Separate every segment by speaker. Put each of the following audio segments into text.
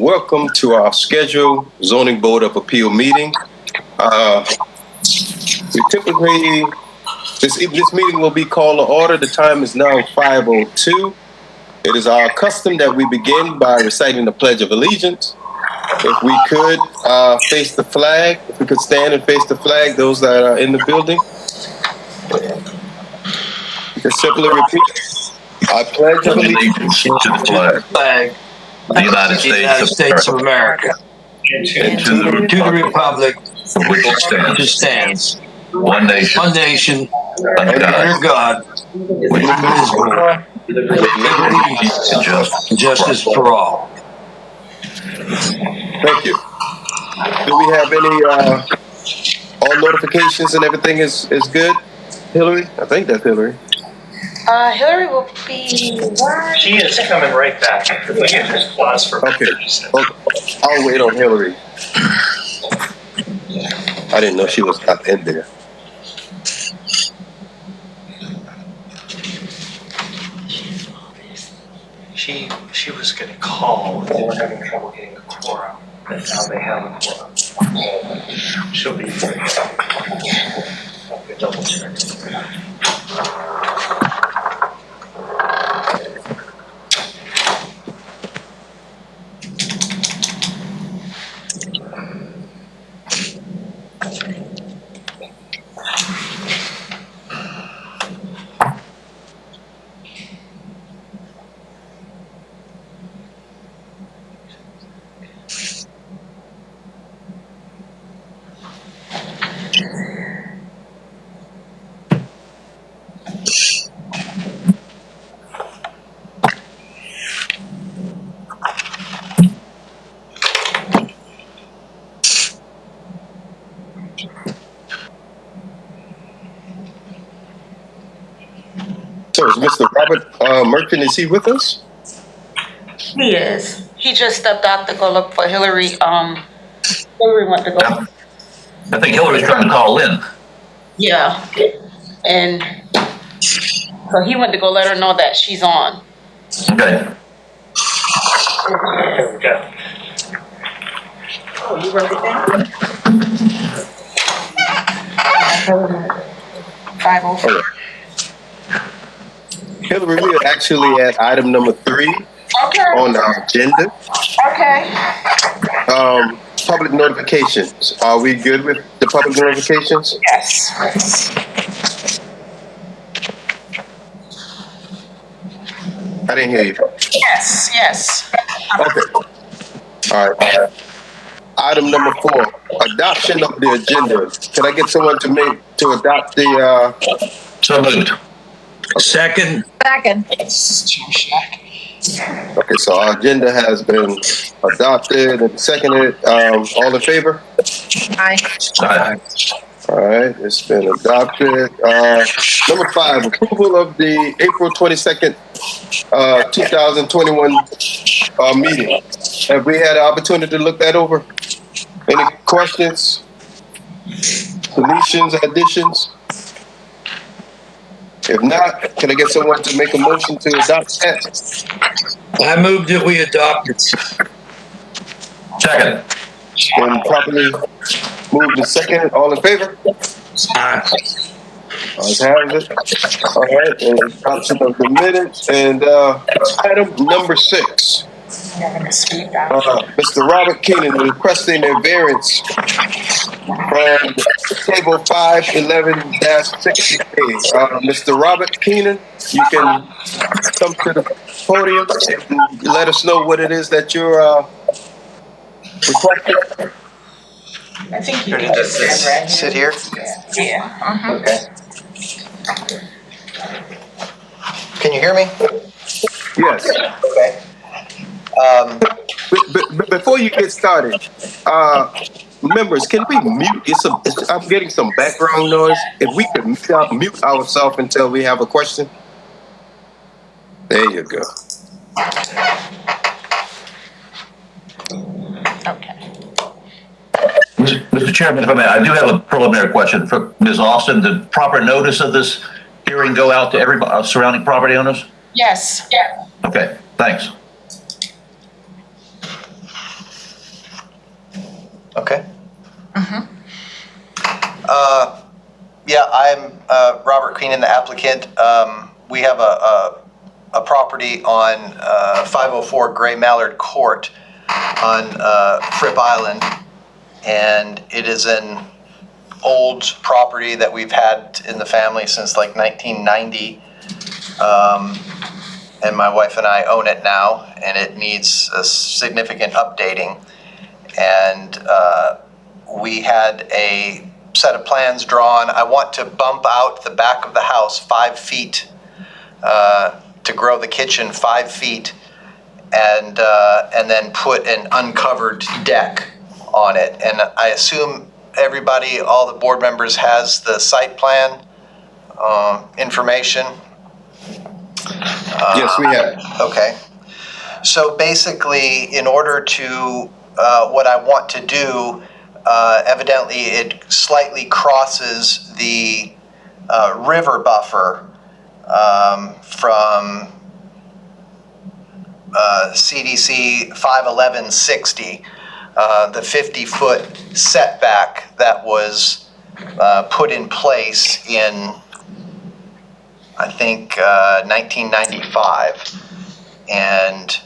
Speaker 1: welcome to our scheduled Zoning Board of Appeal meeting. We typically, this meeting will be called to order. The time is now 5:02. It is our custom that we begin by reciting the Pledge of Allegiance. If we could face the flag, if we could stand and face the flag, those that are in the building. Just simply repeat, I pledge allegiance
Speaker 2: to the flag of the United States of America, and to the republic for which it stands, one nation, under God, with liberty and justice for all.
Speaker 1: Thank you. Do we have any, all notifications and everything is good? Hillary? I think that's Hillary.
Speaker 3: Hillary will be.
Speaker 4: She is coming right back. We can just pause for.
Speaker 1: Okay. I'll wait on Hillary. I didn't know she was not in there.
Speaker 4: She was going to call. They were having trouble getting a quorum. That's how they have a quorum. She'll be there. I'll double check.
Speaker 1: So is Mr. Robert Merchant, is he with us?
Speaker 3: He is. He just stepped out to go look for Hillary. Hillary went to go.
Speaker 2: I think Hillary's trying to call in.
Speaker 3: Yeah. And so he went to go let her know that she's on.
Speaker 2: Okay.
Speaker 4: There we go.
Speaker 3: Oh, you wrote it down? 5:04.
Speaker 1: Hillary, we are actually at item number 3 on our agenda.
Speaker 3: Okay.
Speaker 1: Public notifications. Are we good with the public notifications?
Speaker 3: Yes.
Speaker 1: I didn't hear you.
Speaker 3: Yes.
Speaker 1: Okay. All right. Item number 4, adoption of the agenda. Can I get someone to adopt the?
Speaker 2: So moved.
Speaker 5: Second.
Speaker 1: Okay, so our agenda has been adopted and seconded. All in favor?
Speaker 3: Aye.
Speaker 2: Aye.
Speaker 1: All right, it's been adopted. Number 5, approval of the April 22nd, 2021 meeting. Have we had an opportunity to look that over? Any questions, deletions, additions? If not, can I get someone to make a motion to adopt that?
Speaker 5: I move that we adopt it.
Speaker 2: Second.
Speaker 1: Been properly moved and seconded. All in favor?
Speaker 5: Aye.
Speaker 1: Ayes have it. All right, and adoption of the minutes. And item number 6. Mr. Robert Keenan requesting a variance from table 511-60A. Mr. Robert Keenan, you can come to the podium and let us know what it is that you're requesting.
Speaker 3: I think you can just
Speaker 4: sit here.
Speaker 3: Yeah.
Speaker 4: Okay. Can you hear me?
Speaker 1: Yes.
Speaker 4: Okay.
Speaker 1: But before you get started, members, can we mute? I'm getting some background noise. If we could mute ourselves until we have a question. There you go.
Speaker 3: Okay.
Speaker 2: Mr. Chairman, if I may, I do have a preliminary question for Ms. Austin. Did proper notice of this hearing go out to everybody, surrounding property owners?
Speaker 3: Yes. Yeah.
Speaker 2: Okay, thanks.
Speaker 6: Okay. Yeah, I'm Robert Keenan, the applicant. We have a property on 504 Gray Mallard Court on Fripp Island, and it is an old property that we've had in the family since like 1990. And my wife and I own it now, and it needs a significant updating. And we had a set of plans drawn. I want to bump out the back of the house 5 feet to grow the kitchen 5 feet, and then put an uncovered deck on it. And I assume everybody, all the board members, has the site plan information.
Speaker 1: Yes, we have.
Speaker 6: Okay. So basically, in order to what I want to do, evidently it slightly crosses the river buffer from CDC 51160, the 50-foot setback that was put in place in, I think, 1995. And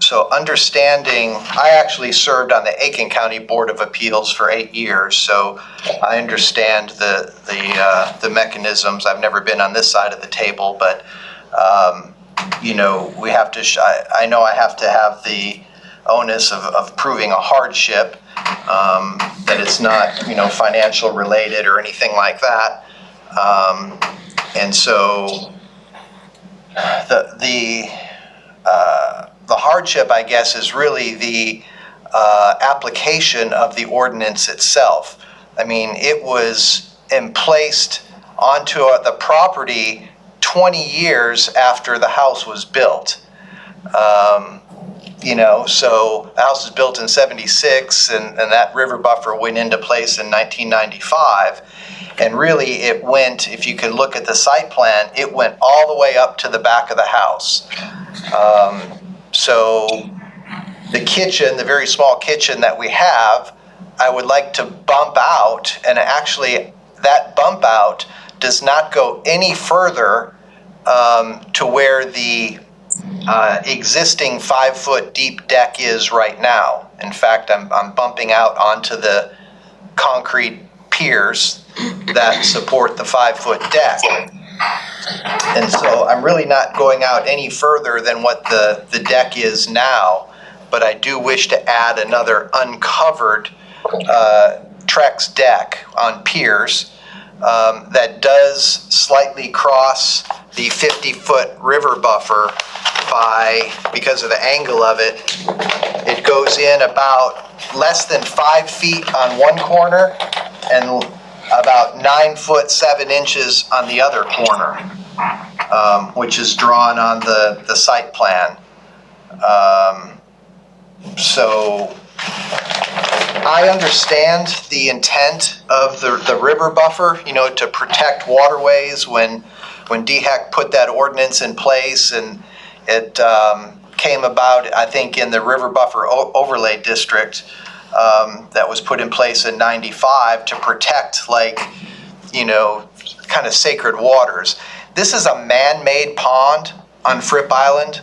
Speaker 6: so understanding, I actually served on the Aiken County Board of Appeals for 8 years, so I understand the mechanisms. I've never been on this side of the table, but you know, we have to. I know I have to have the onus of proving a hardship, that it's not, you know, financial related or anything like that, and so the hardship, I guess, is really the application of the ordinance itself. I mean, it was emplaced onto the property 20 years after the house was built. You know, so the house was built in 76, and that river buffer went into place in 1995. And really, it went, if you can look at the site plan, it went all the way up to the back of the house. So the kitchen, the very small kitchen that we have, I would like to bump out, and actually that bump out does not go any further to where the existing 5-foot deep deck is right now. In fact, I'm bumping out onto the concrete piers that support the 5-foot deck. And so I'm really not going out any further than what the deck is now, but I do wish to add another uncovered Trex deck on piers that does slightly cross the 50-foot river buffer because of the angle of it. It goes in about less than 5 feet on one corner and about 9 foot 7 inches on the other corner, which is drawn on the site plan. So I understand the intent of the river buffer, you know, to protect waterways when DHEC put that ordinance in place, and it came about, I think, in the river buffer overlay district that was put in place in 95 to protect, like, you know, kind of sacred waters. This is a man-made pond on Fripp Island.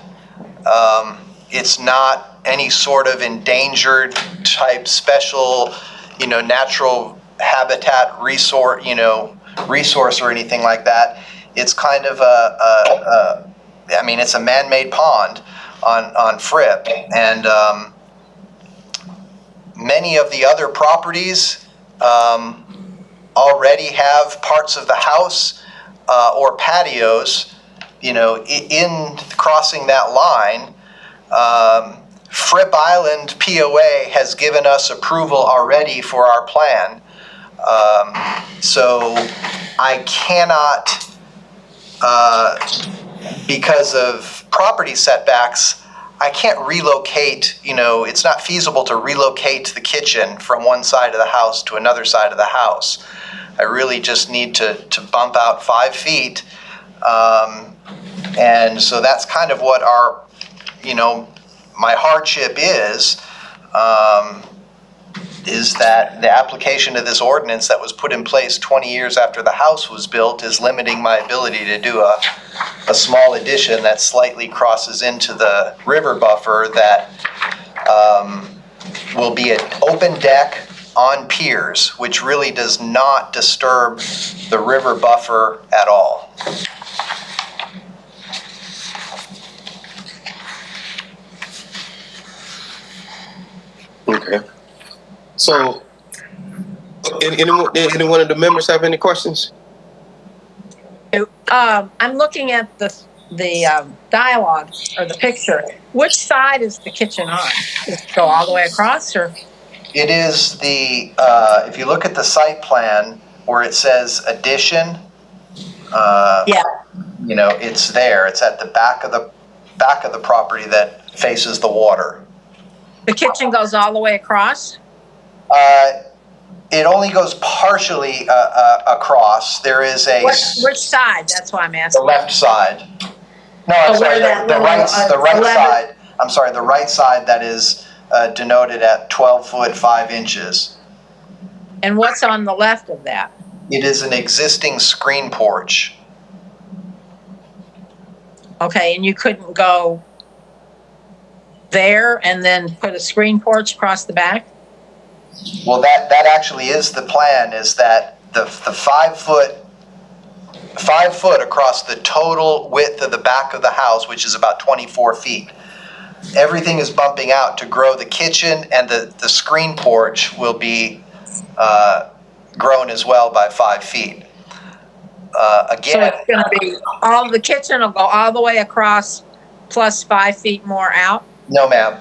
Speaker 6: It's not any sort of endangered type special, you know, natural habitat resource, or anything like that. It's kind of I mean, it's a man-made pond on Fripp, and many of the other properties already have parts of the house or patios, you know, in crossing that line. Fripp Island POA has given us approval already for our plan. So I cannot, because of property setbacks, I can't relocate, you know, it's not feasible to relocate the kitchen from one side of the house to another side of the house. I really just need to bump out 5 feet. And so that's kind of what our, you know, my hardship is. is that the application of this ordinance that was put in place 20 years after the house was built is limiting my ability to do a small addition that slightly crosses into the river buffer that will be an open deck on piers, which really does not disturb the river buffer at all.
Speaker 1: Okay. So, anyone of the members have any questions?
Speaker 7: I'm looking at the dialogue or the picture. Which side is the kitchen on? Does it go all the way across, or?
Speaker 6: It is the, if you look at the site plan where it says addition,
Speaker 7: Yeah.
Speaker 6: you know, it's there. It's at the back of the property that faces the water.
Speaker 7: The kitchen goes all the way across?
Speaker 6: It only goes partially across. There is a
Speaker 7: Which side? That's why I'm
Speaker 6: the
Speaker 7: asking.
Speaker 6: left side. No, I'm
Speaker 7: So
Speaker 6: sorry,
Speaker 7: where that
Speaker 6: the
Speaker 7: little,
Speaker 6: right
Speaker 7: 11
Speaker 6: side. I'm sorry, the right side that is denoted at 12 foot 5 inches.
Speaker 7: And what's on the left of that?
Speaker 6: It is an existing screen porch.
Speaker 7: Okay, and you couldn't go there and then put a screen porch across the back?
Speaker 6: Well, that actually is the plan, is that the 5 foot across the total width of the back of the house, which is about 24 feet. Everything is bumping out to grow the kitchen, and the screen porch will be grown as well by 5 feet.
Speaker 7: So
Speaker 6: Again,
Speaker 7: it's going to be, the kitchen will go all the way across plus 5 feet more out?
Speaker 6: no, ma'am.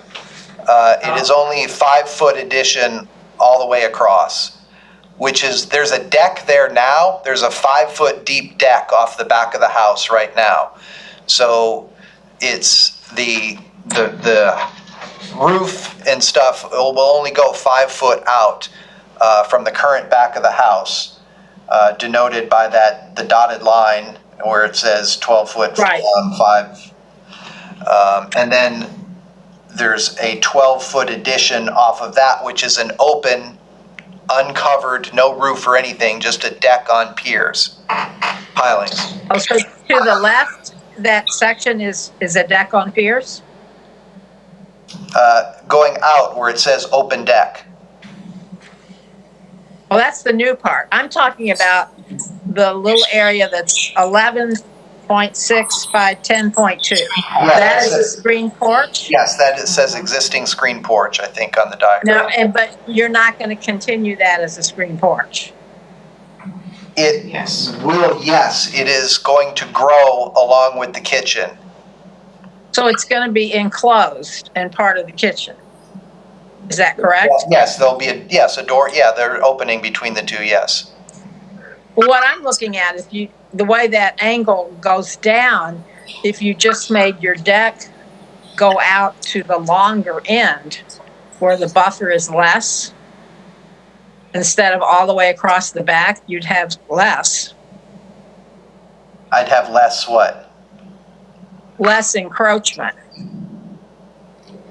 Speaker 6: It is only 5 foot addition all the way across, which is, there's a deck there now. There's a 5 foot deep deck off the back of the house right now. So it's the roof and stuff will only go 5 foot out from the current back of the house, denoted by the dotted line where it says 12 foot
Speaker 7: Right.
Speaker 6: 5. And then there's a 12 foot addition off of that, which is an open, uncovered, no roof or anything, just a deck on piers, pilings.
Speaker 7: Oh, so to the left, that section is a deck on piers?
Speaker 6: Going out where it says open deck.
Speaker 7: Well, that's the new part. I'm talking about the little area that's 11.6 by 10.2. That is a screen porch?
Speaker 6: Yes, that it says existing screen porch, I think, on the diagram.
Speaker 7: No, but you're not going to continue that as a screen porch?
Speaker 6: It
Speaker 4: Yes.
Speaker 6: will, yes, it is going to grow along with the kitchen.
Speaker 7: So it's going to be enclosed and part of the kitchen? Is that correct?
Speaker 6: Yes, there'll be a door, yeah, they're opening between the two, yes.
Speaker 7: Well, what I'm looking at is the way that angle goes down, if you just made your deck go out to the longer end where the buffer is less, instead of all the way across the back, you'd have less.
Speaker 6: I'd have less what?
Speaker 7: Less encroachment.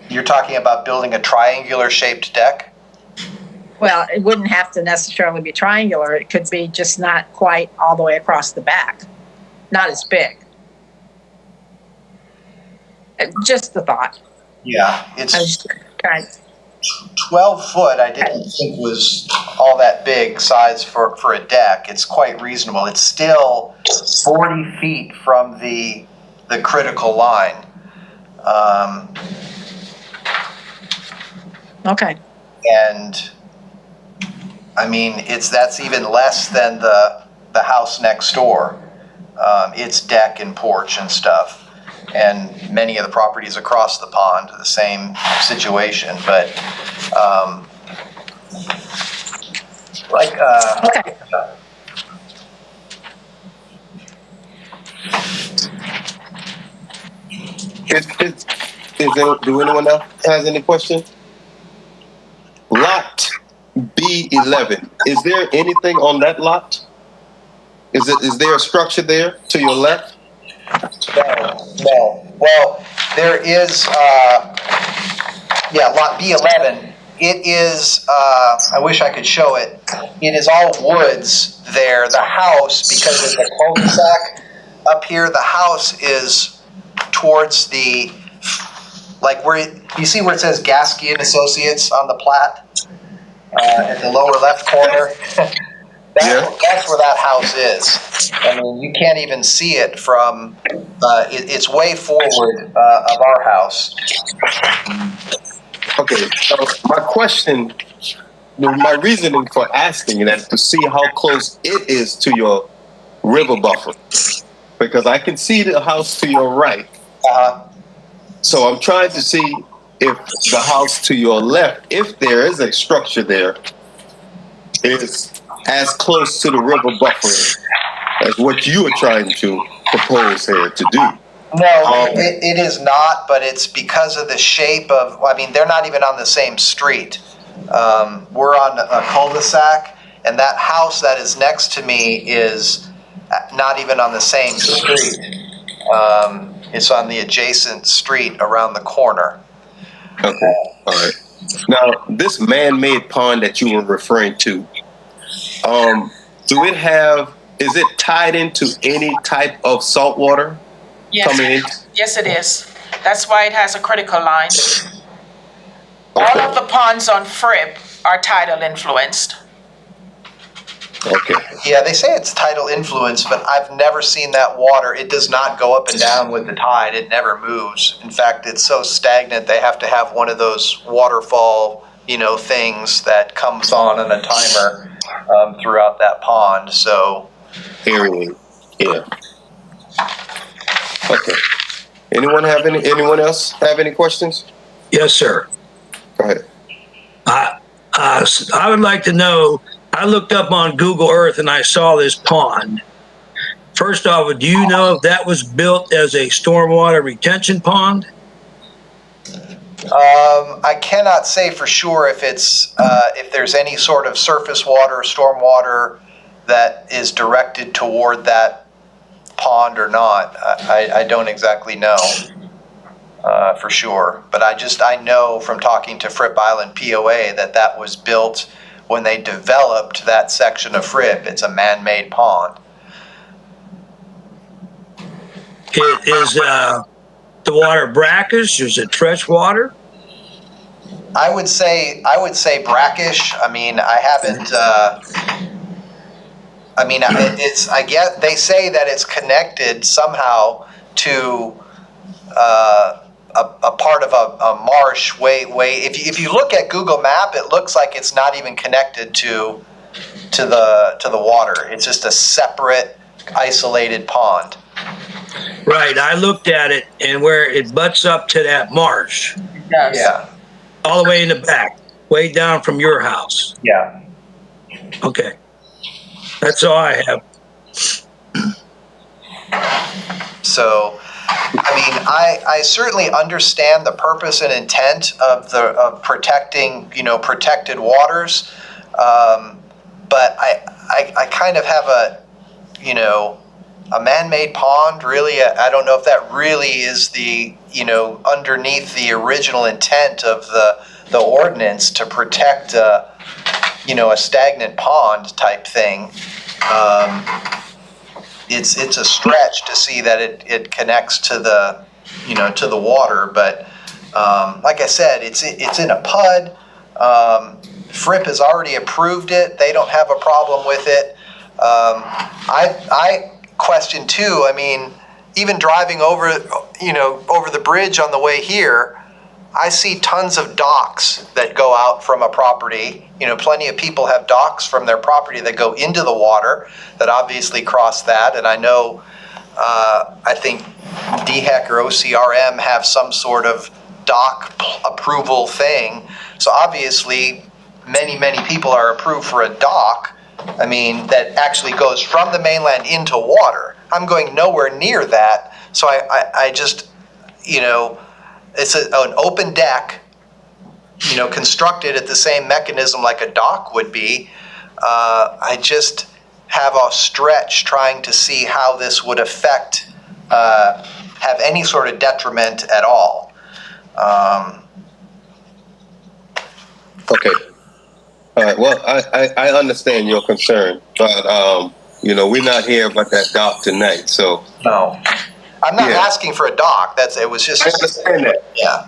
Speaker 6: You're talking about building a triangular shaped deck?
Speaker 7: Well, it wouldn't have to necessarily be triangular. It could be just not quite all the way across the back. Not as big. Just the thought.
Speaker 6: Yeah,
Speaker 7: I
Speaker 6: it's
Speaker 7: was trying.
Speaker 6: 12 foot, I didn't think was all that big size for a deck. It's quite reasonable. It's still 40 feet from the critical line.
Speaker 7: Okay.
Speaker 6: And I mean, that's even less than the house next door. Its deck and porch and stuff. And many of the properties across the pond, the same situation, but
Speaker 7: Okay.
Speaker 1: Do anyone else has any questions? Lot B11. Is there anything on that lot? Is there a structure there to your left?
Speaker 6: No. Well, there is, lot B11 it is, I wish I could show it. It is all woods there. The house, because it's a cul-de-sac up here, the house is towards the, like where, you see where it says Gasky and Associates on the plat? At the lower left corner? That's where that house is. I mean, you can't even see it from, it's way forward of our house.
Speaker 1: Okay, so my question, my reasoning for asking that is to see how close it is to your river buffer. Because I can see the house to your right. So I'm trying to see if the house to your left, if there is a structure there, is as close to the river buffer as what you are trying to propose here to do.
Speaker 6: No, it is not, but it's because of the shape of, I mean, they're not even on the same street. We're on a cul-de-sac, and that house that is next to me is not even on the same street. It's on the adjacent street around the corner.
Speaker 1: Okay, all right. Now, this man-made pond that you were referring to, is it tied into any type of salt water coming in?
Speaker 8: Yes, it is. That's why it has a critical line. All of the ponds on Fripp are tidal influenced.
Speaker 1: Okay.
Speaker 6: Yeah, they say it's tidal influence, but I've never seen that water. It does not go up and down with the tide. It never moves. In fact, it's so stagnant, they have to have one of those waterfall, things that comes on a timer throughout that pond. So,
Speaker 1: yeah. Okay. Anyone else have any questions?
Speaker 5: Yes, sir.
Speaker 1: Go ahead.
Speaker 5: I would like to know, I looked up on Google Earth and I saw this pond. First off, do you know if that was built as a stormwater retention pond?
Speaker 6: I cannot say for sure if it's if there's any sort of surface water, stormwater that is directed toward that pond or not. I don't exactly know for sure, but I know from talking to Fripp Island POA that was built when they developed that section of Fripp. It's a man-made pond.
Speaker 5: Is the water brackish? Is it fresh water?
Speaker 6: I would say brackish. I mean, I haven't. I guess they say that it's connected somehow to a part of a marsh. Way. If you look at Google Map, it looks like it's not even connected to the water. It's just a separate, isolated pond.
Speaker 5: Right. I looked at it, and where it butts up to that marsh.
Speaker 8: It does.
Speaker 6: Yeah.
Speaker 5: All the way in the back, way down from your house.
Speaker 6: Yeah.
Speaker 5: Okay. That's all I have.
Speaker 6: So, I certainly understand the purpose and intent of protecting, protected waters. But I kind of have a man-made pond, really. I don't know if that really is the, underneath the original intent of the ordinance to protect, a stagnant pond type thing. It's a stretch to see that it connects to the, to the water. But like I said, it's in a PUD. Fripp has already approved it. They don't have a problem with it. I question too. I mean, even driving over the bridge on the way here, I see tons of docks that go out from a property. Plenty of people have docks from their property that go into the water that obviously cross that. And I know, I think DHEC or OCRM have some sort of dock approval thing. So obviously, many people are approved for a dock. That actually goes from the mainland into water. I'm going nowhere near that. So I just, it's an open deck, constructed at the same mechanism like a dock would be. I just have a stretch trying to see how this would affect, have any sort of detriment at all.
Speaker 1: Okay. All right. Well, I understand your concern, but we're not here about that dock tonight. So
Speaker 6: No, I'm not
Speaker 1: Yeah.
Speaker 6: asking for a dock. It was just.
Speaker 1: I understand that.
Speaker 6: Yeah.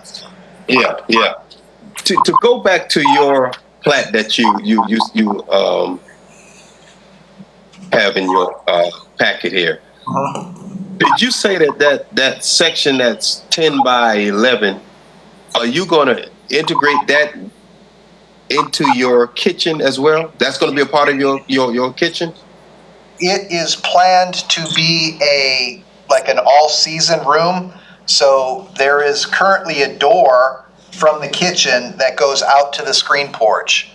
Speaker 1: Yeah. To go back to your plat that you have in your packet here. Did you say that section that's 10 by 11? Are you going to integrate that into your kitchen as well? That's going to be a part of your kitchen?
Speaker 6: It is planned to be an all-season room. So there is currently a door from the kitchen that goes out to the screen porch.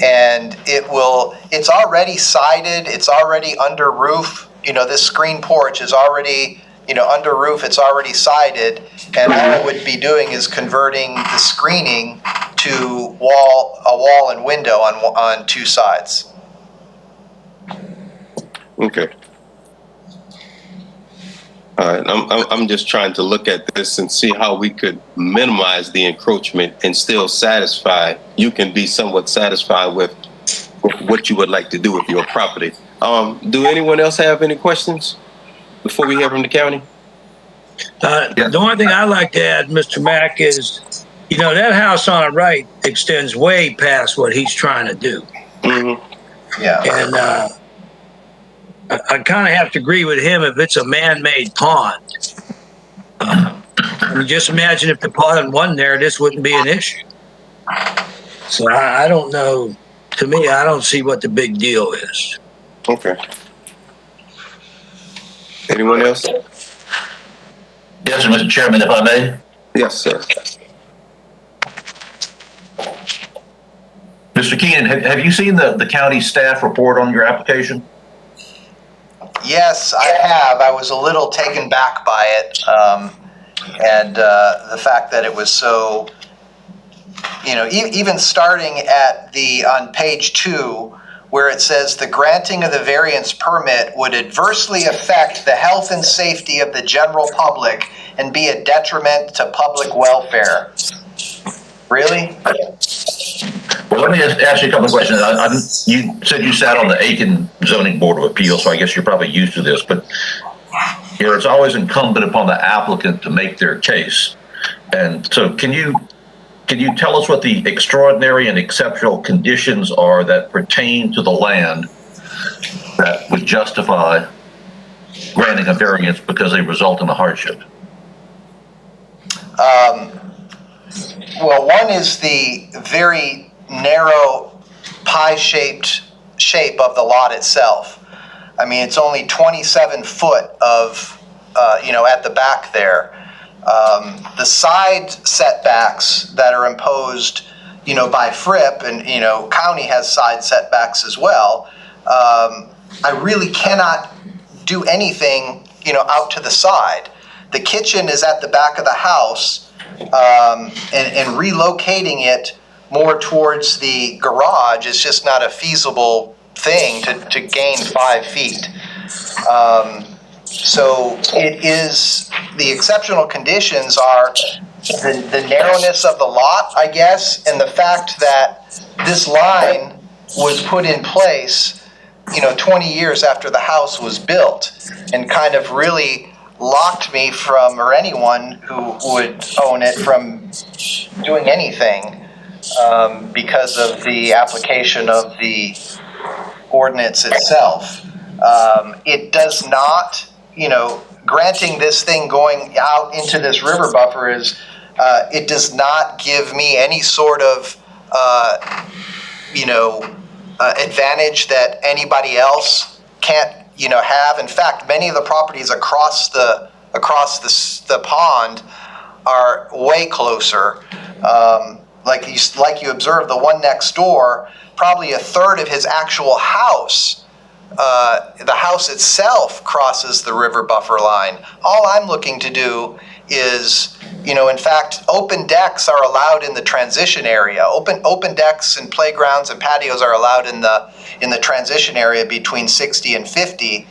Speaker 6: And it's already sided, it's already under roof. This screen porch is already, under roof, it's already sided. And all I would be doing is converting the screening to a wall and window on two sides.
Speaker 1: Okay. All right. I'm just trying to look at this and see how we could minimize the encroachment and still you can be somewhat satisfied with what you would like to do with your property. Do anyone else have any questions before we hear from the county?
Speaker 5: The only thing I'd like to add, Mr. Mack, is, that house on the right extends way past what he's trying to do.
Speaker 1: Mm-hmm.
Speaker 6: Yeah.
Speaker 5: And I kind of have to agree with him if it's a man-made pond. Just imagine if the pond wasn't there, this wouldn't be an issue. So I don't know. To me, I don't see what the big deal is.
Speaker 1: Okay. Anyone else?
Speaker 2: Yes, Mr. Chairman, if I may.
Speaker 1: Yes, sir.
Speaker 2: Mr. Keenan, have you seen the county staff report on your application?
Speaker 6: Yes, I have. I was a little taken back by it, and the fact that it was so, even starting on page 2, where it says the granting of the variance permit would adversely affect the health and safety of the general public and be a detriment to public welfare. Really?
Speaker 2: Well, let me ask you a couple of questions. You said you sat on the Aiken Zoning Board of Appeals, so I guess you're probably used to this, but it's always incumbent upon the applicant to make their case. And so can you tell us what the extraordinary and exceptional conditions are that pertain to the land that would justify granting a variance because they result in a hardship?
Speaker 6: Well, one is the very narrow pie-shaped shape of the lot itself. I mean, it's only 27 foot of, at the back there. The side setbacks that are imposed, by Fripp, and, county has side setbacks as well. I really cannot do anything, out to the side. The kitchen is at the back of the house, and relocating it more towards the garage is just not a feasible thing to gain 5 feet. So it is, the exceptional conditions are the narrowness of the lot, I guess, and the fact that this line was put in place, 20 years after the house was built, and kind of really locked me from, or anyone who would own it, from doing anything because of the application of the ordinance itself. It does not, granting this thing going out into this river buffer is, it does not give me any sort of, advantage that anybody else can't, have. In fact, many of the properties across the pond are way closer. Like you observed, the one next door, probably a third of his actual house, the house itself crosses the river buffer line. All I'm looking to do is, in fact, open decks are allowed in the transition area. Open decks and playgrounds and patios are allowed in the transition area between 60 and 50.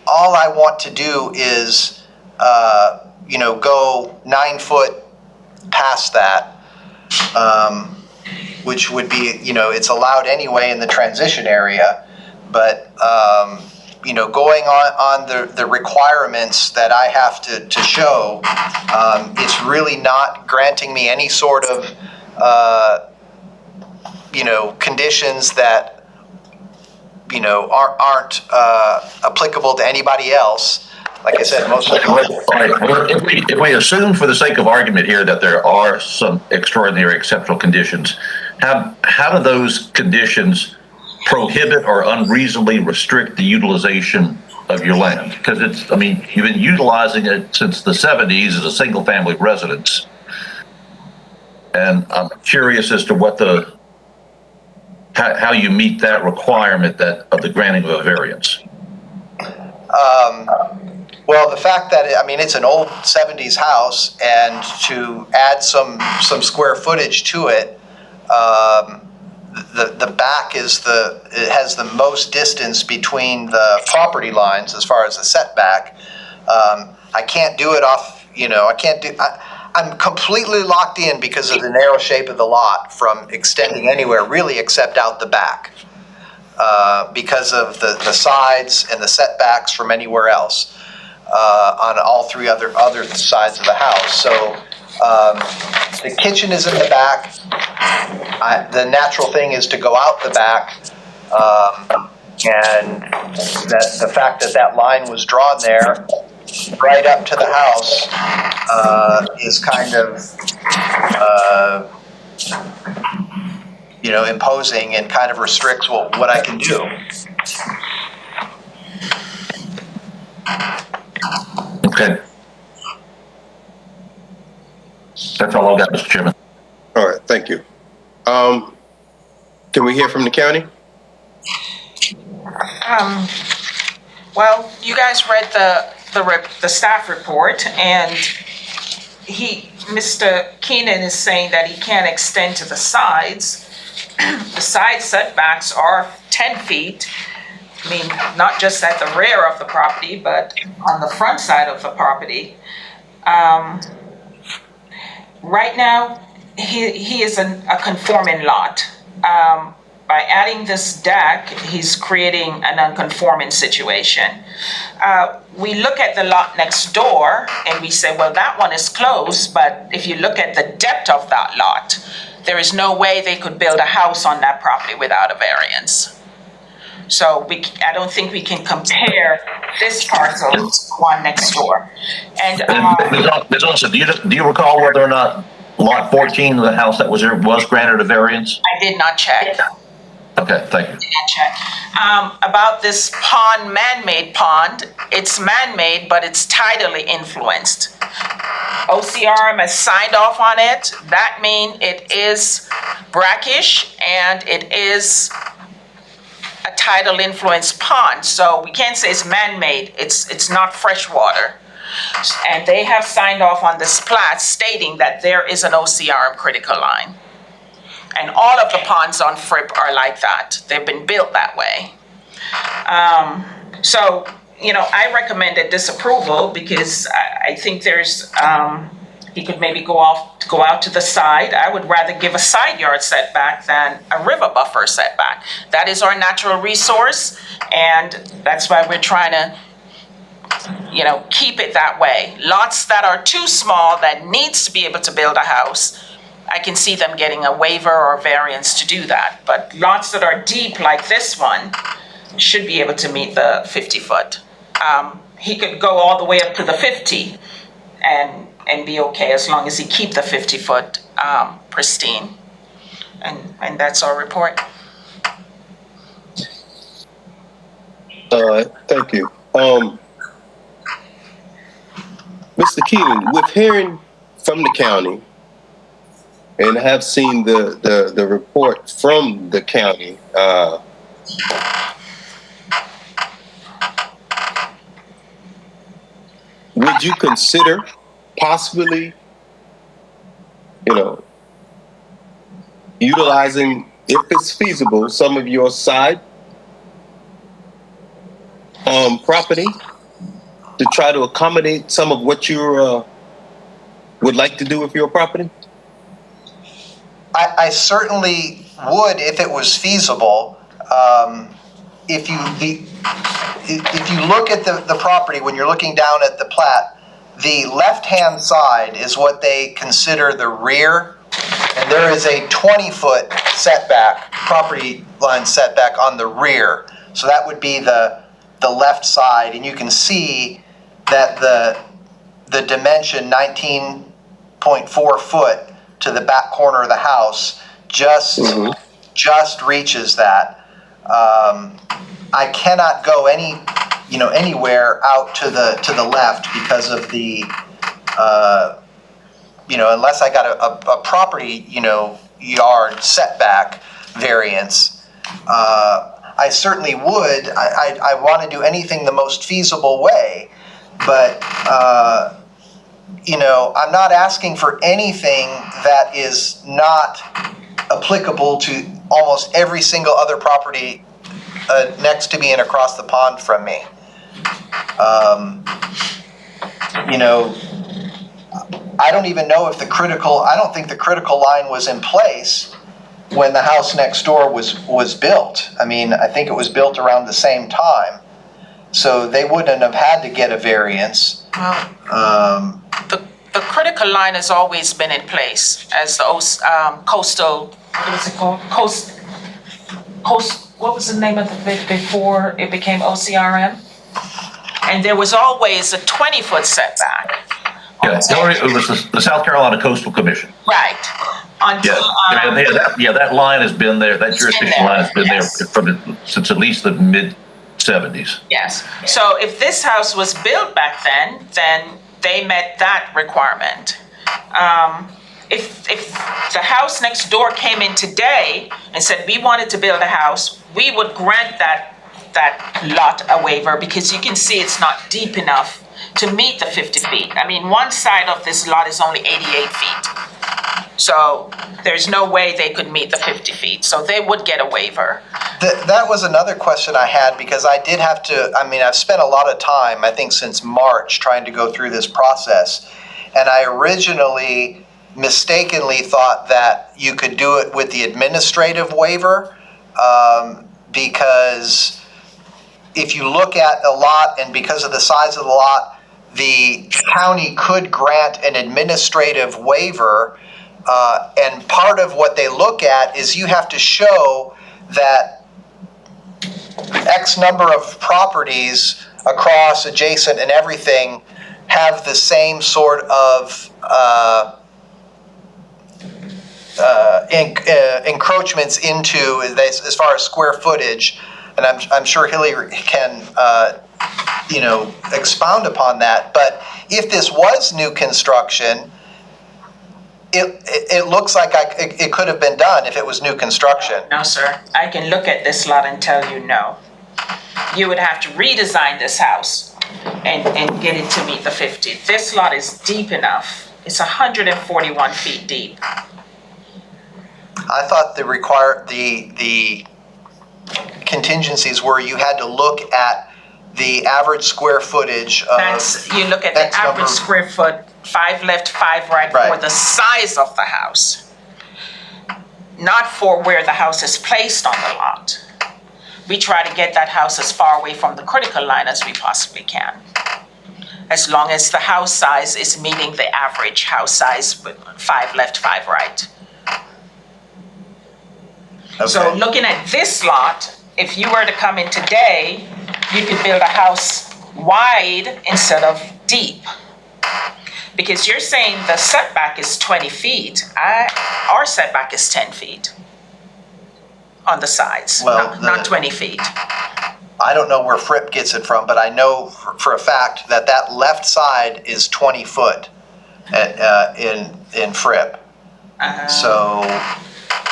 Speaker 6: All I want to do is, go 9 foot past that. which would be, it's allowed anyway in the transition area. But, going on the requirements that I have to show, it's really not granting me any sort of, conditions that, aren't applicable to anybody else. Like I said, most of
Speaker 9: if we assume for the sake of argument here that there are some extraordinary exceptional conditions, how do those conditions prohibit or unreasonably restrict the utilization of your land? Because you've been utilizing it since the 70s as a single family residence. And I'm curious as to how you meet that requirement of the granting of a variance.
Speaker 6: Well, the fact that it's an old 70s house, and to add some square footage to it, the back it has the most distance between the property lines as far as the setback. I can't do it off. I'm completely locked in because of the narrow shape of the lot from extending anywhere really except out the back, because of the sides and the setbacks from anywhere else. On all three other sides of the house. So the kitchen is in the back. The natural thing is to go out the back, and the fact that line was drawn there right up to the house is kind of imposing and kind of restricts what I can do.
Speaker 9: Okay. That's all I've got, Mr. Chairman.
Speaker 1: All right, thank you. Can we hear from the county?
Speaker 8: Well, you guys read the staff report, and Mr. Keenan is saying that he can't extend to the sides. The side setbacks are 10 feet. Not just at the rear of the property, but on the front side of the property. Right now, he is a conforming lot. By adding this deck, he's creating an unconforming situation. We look at the lot next door and we say, well, that one is closed, but if you look at the depth of that lot, there is no way they could build a house on that property without a variance. So I don't think we can compare this parcel to one next door. And
Speaker 9: Ms. Olson, do you recall whether or not lot 14 of the house that was there was granted a variance?
Speaker 8: I did not check.
Speaker 9: Okay, thank you.
Speaker 8: I did not check. About this pond, man-made pond, it's man-made, but it's tidally influenced. OCRM has signed off on it. That means it is brackish and it is a tidal influence pond, so we can't say it's man-made. It's not fresh water, and they have signed off on this plat stating that there is an OCRM critical line, and all of the ponds on Fripp are like that. They've been built that way. So I recommended disapproval because I think there's he could maybe go out to the side. I would rather give a side yard setback than a river buffer setback. That is our natural resource, and that's why we're trying to, keep it that way. Lots that are too small that needs to be able to build a house, I can see them getting a waiver or variance to do that. But lots that are deep like this one should be able to meet the 50 foot. He could go all the way up to the 50 and be okay as long as he keep the 50 foot pristine. And that's our report.
Speaker 1: Thank you. Mr. Keenan, with hearing from the county and have seen the report from the county, would you consider possibly, utilizing, if it's feasible, some of your side property to try to accommodate some of what you would like to do with your property?
Speaker 6: I certainly would if it was feasible. If you look at the property, when you're looking down at the plat, the left-hand side is what they consider the rear, and there is a 20-foot setback, property line setback on the rear. So that would be the left side, and you can see that the dimension 19.4 foot to the back corner of the house just reaches that. I cannot go anywhere out to the left because of the unless I got a property yard setback variance. I certainly would. I want to do anything the most feasible way, but I'm not asking for anything that is not applicable to almost every single other property next to me and across the pond from me. I don't even know if I don't think the critical line was in place when the house next door was built. I mean, I think it was built around the same time. So they wouldn't have had to get a variance.
Speaker 8: The critical line has always been in place as the coastal, what was it called? What was the name of it before it became OCRM? And there was always a 20-foot setback.
Speaker 9: Yeah, it was the South Carolina Coastal Commission.
Speaker 8: Right.
Speaker 9: That line has been there, that jurisdiction line has been there since at least the mid-70s.
Speaker 8: Yes. So if this house was built back then they met that requirement. If the house next door came in today and said we wanted to build a house, we would grant that lot a waiver because you can see it's not deep enough to meet the 50 feet. I mean, one side of this lot is only 88 feet. So there's no way they could meet the 50 feet. So they would get a waiver.
Speaker 6: That was another question I had because I did have to, I've spent a lot of time, I think since March, trying to go through this process. And I originally mistakenly thought that you could do it with the administrative waiver because if you look at a lot and because of the size of the lot, the county could grant an administrative waiver. And part of what they look at is you have to show that X number of properties across, adjacent, and everything have the same sort of encroachments into as far as square footage. And I'm sure Hillary can expound upon that. But if this was new construction, it looks like it could have been done if it was new construction.
Speaker 8: No, sir. I can look at this lot and tell you no. You would have to redesign this house and get it to meet the 50. This lot is deep enough. It's 141 feet deep.
Speaker 6: I thought the contingencies were you had to look at the average square footage of
Speaker 8: you look at the average square foot, 5 left, 5 right, for the size of the house, not for where the house is placed on the lot. We try to get that house as far away from the critical line as we possibly can, as long as the house size is meeting the average house size with 5 left, 5 right. Okay. So looking at this lot, if you were to come in today, you could build a house wide instead of deep. Because you're saying the setback is 20 feet. Our setback is 10 feet on the sides, not 20 feet.
Speaker 6: I don't know where Fripp gets it from, but I know for a fact that left side is 20 foot in Fripp. So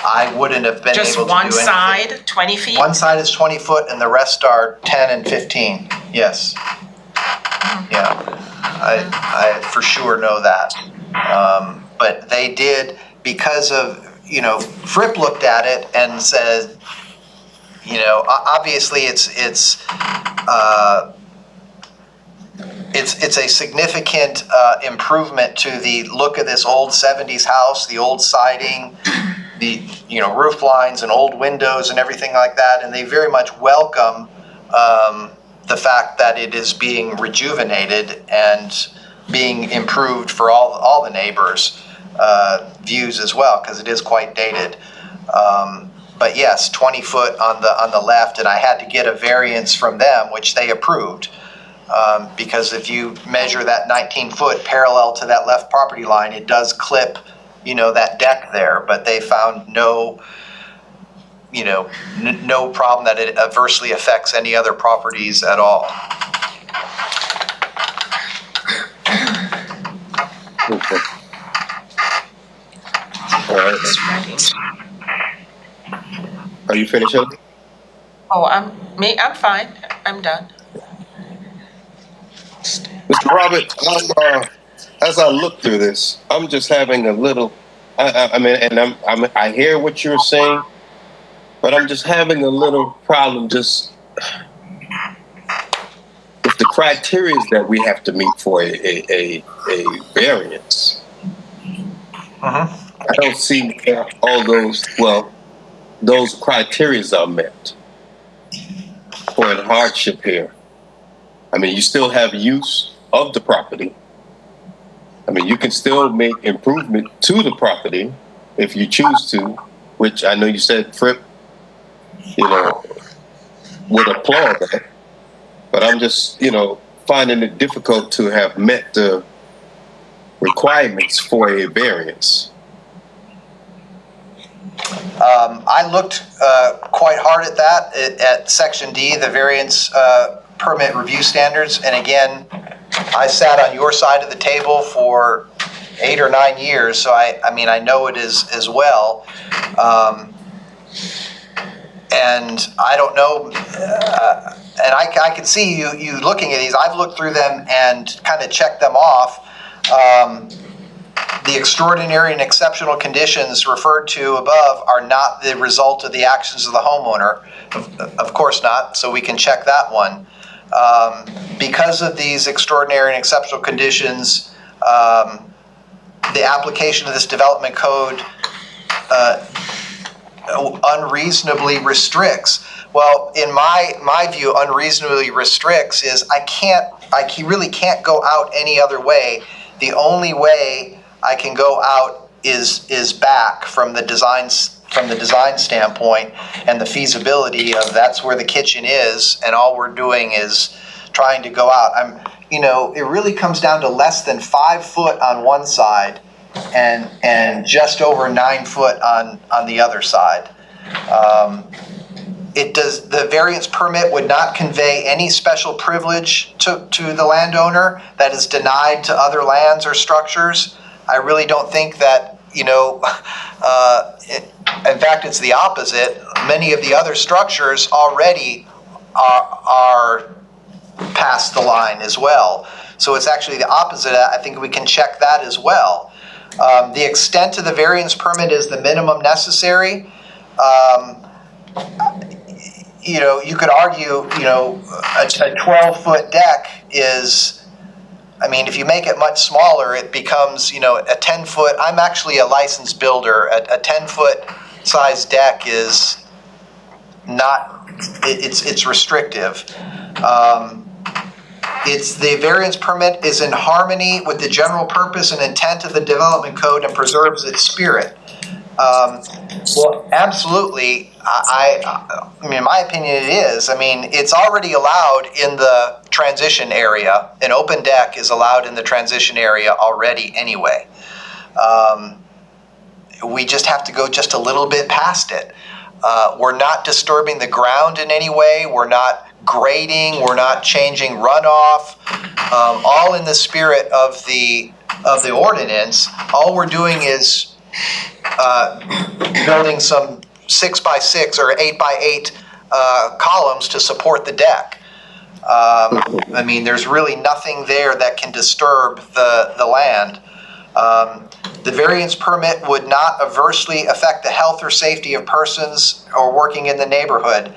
Speaker 6: I wouldn't have been able to do anything.
Speaker 8: Just one side, 20 feet?
Speaker 6: One side is 20 foot and the rest are 10 and 15, yes. Yeah, I for sure know that. But they did, because of, Fripp looked at it and said, obviously it's a significant improvement to the look of this old 70s house, the old siding, roof lines and old windows and everything like that, and they very much welcome the fact that it is being rejuvenated and being improved for all the neighbors' views as well, because it is quite dated. But yes, 20 foot on the left, and I had to get a variance from them, which they approved, because if you measure that 19 foot parallel to that left property line, it does clip, that deck there. But they found no problem that it adversely affects any other properties at all.
Speaker 1: Okay. All right. Are you finished, Heather?
Speaker 8: Oh, I'm fine. I'm done.
Speaker 1: Mr. Robert, as I look through this, I'm just having a little. I hear what you're saying, but I'm just having a little problem just with the criteria that we have to meet for a variance.
Speaker 6: Uh-huh.
Speaker 1: I don't see all those criteria are met for a hardship here. I mean, you still have use of the property. I mean, you can still make improvement to the property if you choose to, which I know you said Fripp, would applaud that. But I'm just, finding it difficult to have met the requirements for a variance.
Speaker 6: I looked quite hard at that at Section D, the variance permit review standards. And again, I sat on your side of the table for 8 or 9 years, so I know it is as well. And I don't know, and I can see you looking at these. I've looked through them and kind of checked them off. The extraordinary and exceptional conditions referred to above are not the result of the actions of the homeowner. Of course not, so we can check that one. Because of these extraordinary and exceptional conditions, the application of this development code unreasonably restricts. Well, in my view, unreasonably restricts is I really can't go out any other way. The only way I can go out is back from the design standpoint and the feasibility of that's where the kitchen is, and all we're doing is trying to go out. It really comes down to less than 5 foot on one side and just over 9 foot on the other side. The variance permit would not convey any special privilege to the landowner that is denied to other lands or structures. I really don't think that, in fact, it's the opposite. Many of the other structures already are past the line as well. So it's actually the opposite. I think we can check that as well. The extent of the variance permit is the minimum necessary. You could argue, a 12-foot deck is, if you make it much smaller, it becomes, a 10-foot. I'm actually a licensed builder. A 10-foot size deck is not, it's restrictive. The variance permit is in harmony with the general purpose and intent of the development code and preserves its spirit. Well, absolutely. In my opinion, it is. It's already allowed in the transition area. An open deck is allowed in the transition area already anyway. We just have to go just a little bit past it. We're not disturbing the ground in any way. We're not grading. We're not changing runoff. All in the spirit of the ordinance. All we're doing is building some 6x6 or 8x8 columns to support the deck. There's really nothing there that can disturb the land. The variance permit would not adversely affect the health or safety of persons or working in the neighborhood.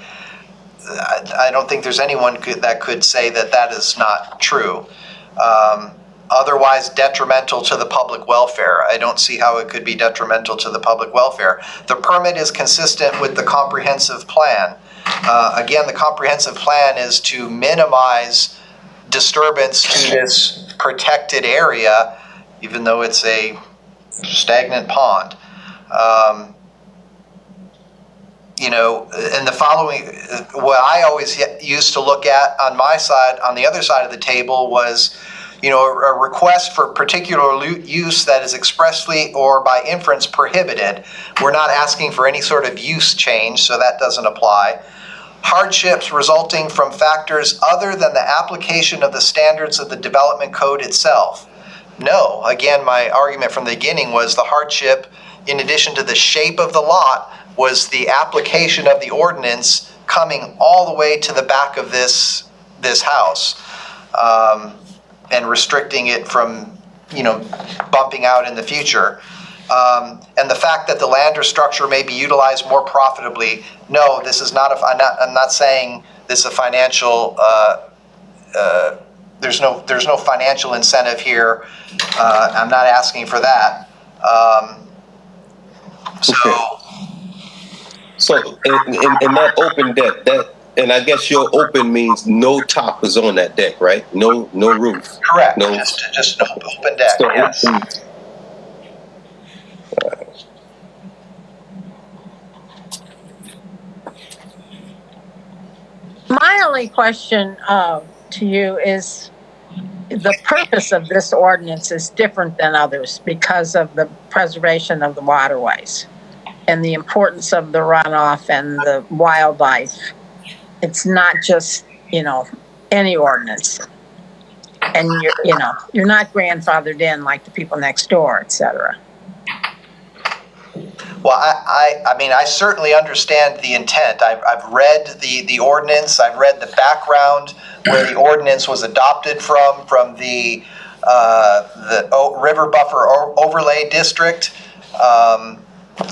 Speaker 6: I don't think there's anyone that could say that is not true. otherwise detrimental to the public welfare. I don't see how it could be detrimental to the public welfare. The permit is consistent with the comprehensive plan. Again, the comprehensive plan is to minimize disturbance to this protected area, even though it's a stagnant pond. You know, and the following, what I always used to look at on my side, on the other side of the table was, you know, a request for particular use that is expressly or by inference prohibited. We're not asking for any sort of use change, so that doesn't apply. Hardships resulting from factors other than the application of the standards of the development code itself. No, again, my argument from the beginning was the hardship, in addition to the shape of the lot, was the application of the ordinance coming all the way to the back of this house, and restricting it from, you know, bumping out in the future. And the fact that the land or structure may be utilized more profitably. No, this is not. I'm not saying this is a financial. There's no financial incentive here. I'm not asking for that.
Speaker 1: So in that open deck, and I guess your open means no top is on that deck, right? No roof.
Speaker 6: Correct.
Speaker 1: No,
Speaker 6: just an open deck.
Speaker 1: so
Speaker 6: Yes.
Speaker 7: My only question to you is the purpose of this ordinance is different than others because of the preservation of the waterways and the importance of the runoff and the wildlife. It's not just, you know, any ordinance. And you're not grandfathered in like the people next door, et cetera.
Speaker 6: Well, I mean, I certainly understand the intent. I've read the ordinance. I've read the background where the ordinance was adopted from the River Buffer Overlay District.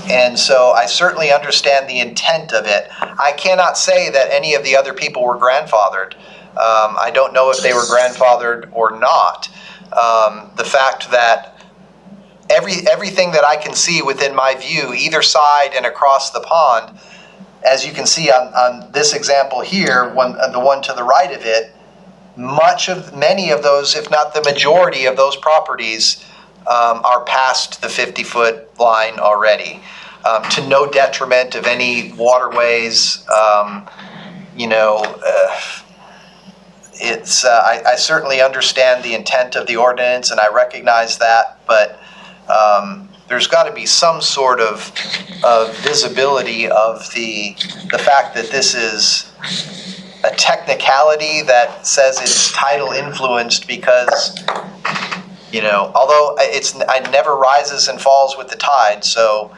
Speaker 6: And so I certainly understand the intent of it. I cannot say that any of the other people were grandfathered. I don't know if they were grandfathered or not. The fact that everything that I can see within my view, either side and across the pond, as you can see on this example here, the one to the right of it, many of those, if not the majority of those properties, are past the 50-foot line already, to no detriment of any waterways. I certainly understand the intent of the ordinance, and I recognize that, but there's got to be some sort of visibility of the fact that this is a technicality that says it's title influenced because, you know, although it never rises and falls with the tide, so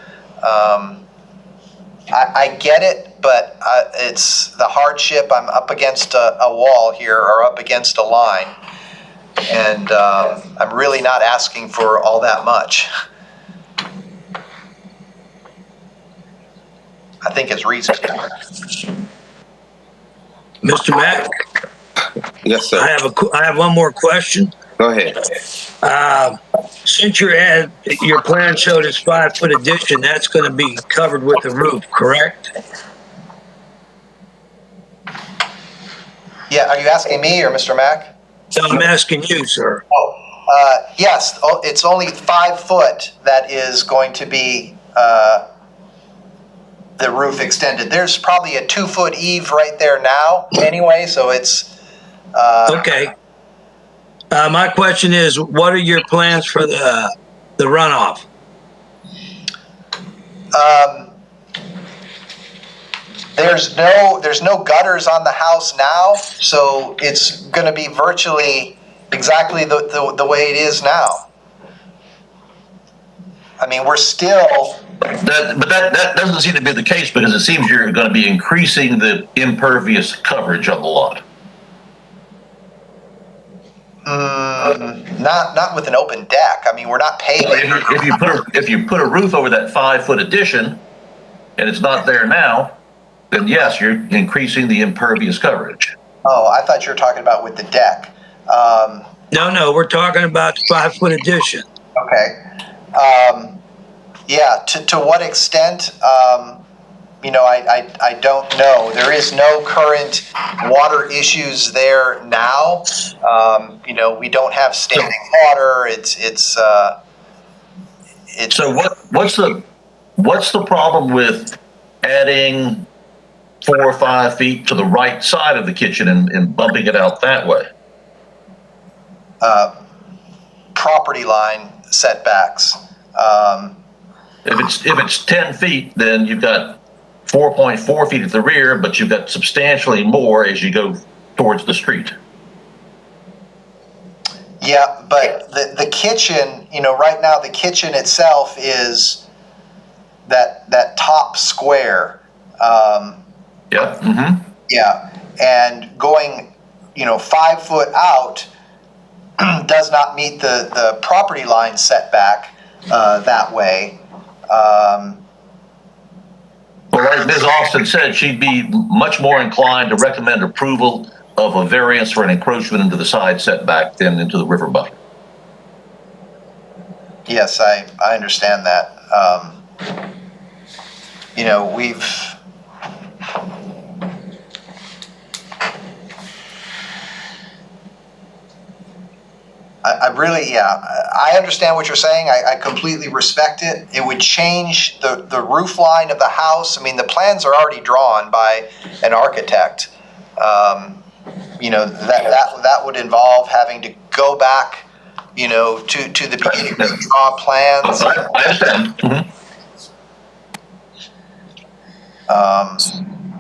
Speaker 6: I get it, but it's the hardship. I'm up against a wall here, or up against a line, and I'm really not asking for all that much. I think it's reasonable.
Speaker 5: Mr. Mack?
Speaker 1: yes, sir.
Speaker 5: I have one more question.
Speaker 1: Go ahead.
Speaker 5: Since your plan showed this 5-foot addition, that's going to be covered with a roof, correct?
Speaker 6: Yeah, are you asking me or Mr. Mack?
Speaker 5: So I'm asking you, sir.
Speaker 6: Yes. It's only 5 foot that is going to be the roof extended. There's probably a 2-foot eave right there now anyway, so it's...
Speaker 5: Okay. My question is, what are your plans for the runoff?
Speaker 6: There's no gutters on the house now, so it's going to be virtually exactly the way it is now. I mean, we're still...
Speaker 9: But that doesn't seem to be the case, because it seems you're going to be increasing the impervious coverage of the lot.
Speaker 6: Not with an open deck. I mean, we're not paving.
Speaker 9: If you put a roof over that 5-foot addition, and it's not there now, then yes, you're increasing the impervious coverage.
Speaker 6: Oh, I thought you were talking about with the deck.
Speaker 5: No, we're talking about the 5-foot addition.
Speaker 6: Okay. Yeah, to what extent, you know, I don't know. There is no current water issues there now. You know, we don't have standing water.
Speaker 9: So what's the problem with adding 4 or 5 feet to the right side of the kitchen and bumping it out that way?
Speaker 6: Property line setbacks.
Speaker 9: If it's 10 feet, then you've got 4.4 feet at the rear, but you've got substantially more as you go towards the street.
Speaker 6: Yeah, but the kitchen, you know, right now the kitchen itself is that top square.
Speaker 9: Yeah. Mm-hmm.
Speaker 6: Yeah, and going, you know, 5 foot out does not meet the property line setback that way.
Speaker 9: Well, as Ms. Austin said, she'd be much more inclined to recommend approval of a variance for an encroachment into the side setback than into the river buffer.
Speaker 6: Yes, I understand that. You know, I really, yeah, I understand what you're saying. I completely respect it. It would change the roof line of the house. I mean, the plans are already drawn by an architect. You know, that would involve having to go back, you know, to the beginning to draw plans.
Speaker 9: I understand. Mm-hmm.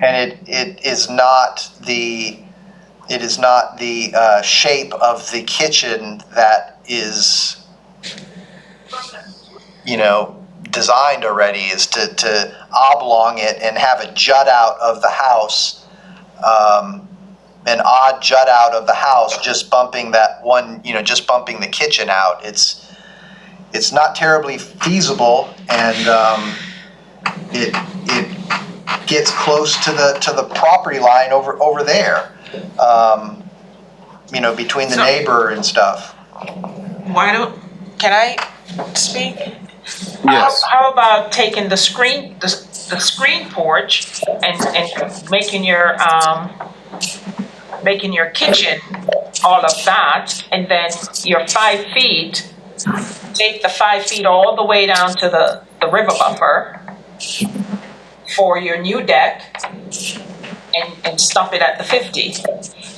Speaker 6: And it is not the shape of the kitchen that is, you know, designed already, is to oblong it and have a jut out of the house, an odd jut out of the house, just bumping that one, you know, just bumping the kitchen out. It's not terribly feasible, and it gets close to the property line over there. You know, between the neighbor and stuff.
Speaker 8: Can I speak?
Speaker 1: Yes.
Speaker 8: How about taking the screen porch and making your kitchen all of that, and then your 5 feet, take the 5 feet all the way down to the river buffer for your new deck, and stop it at the 50.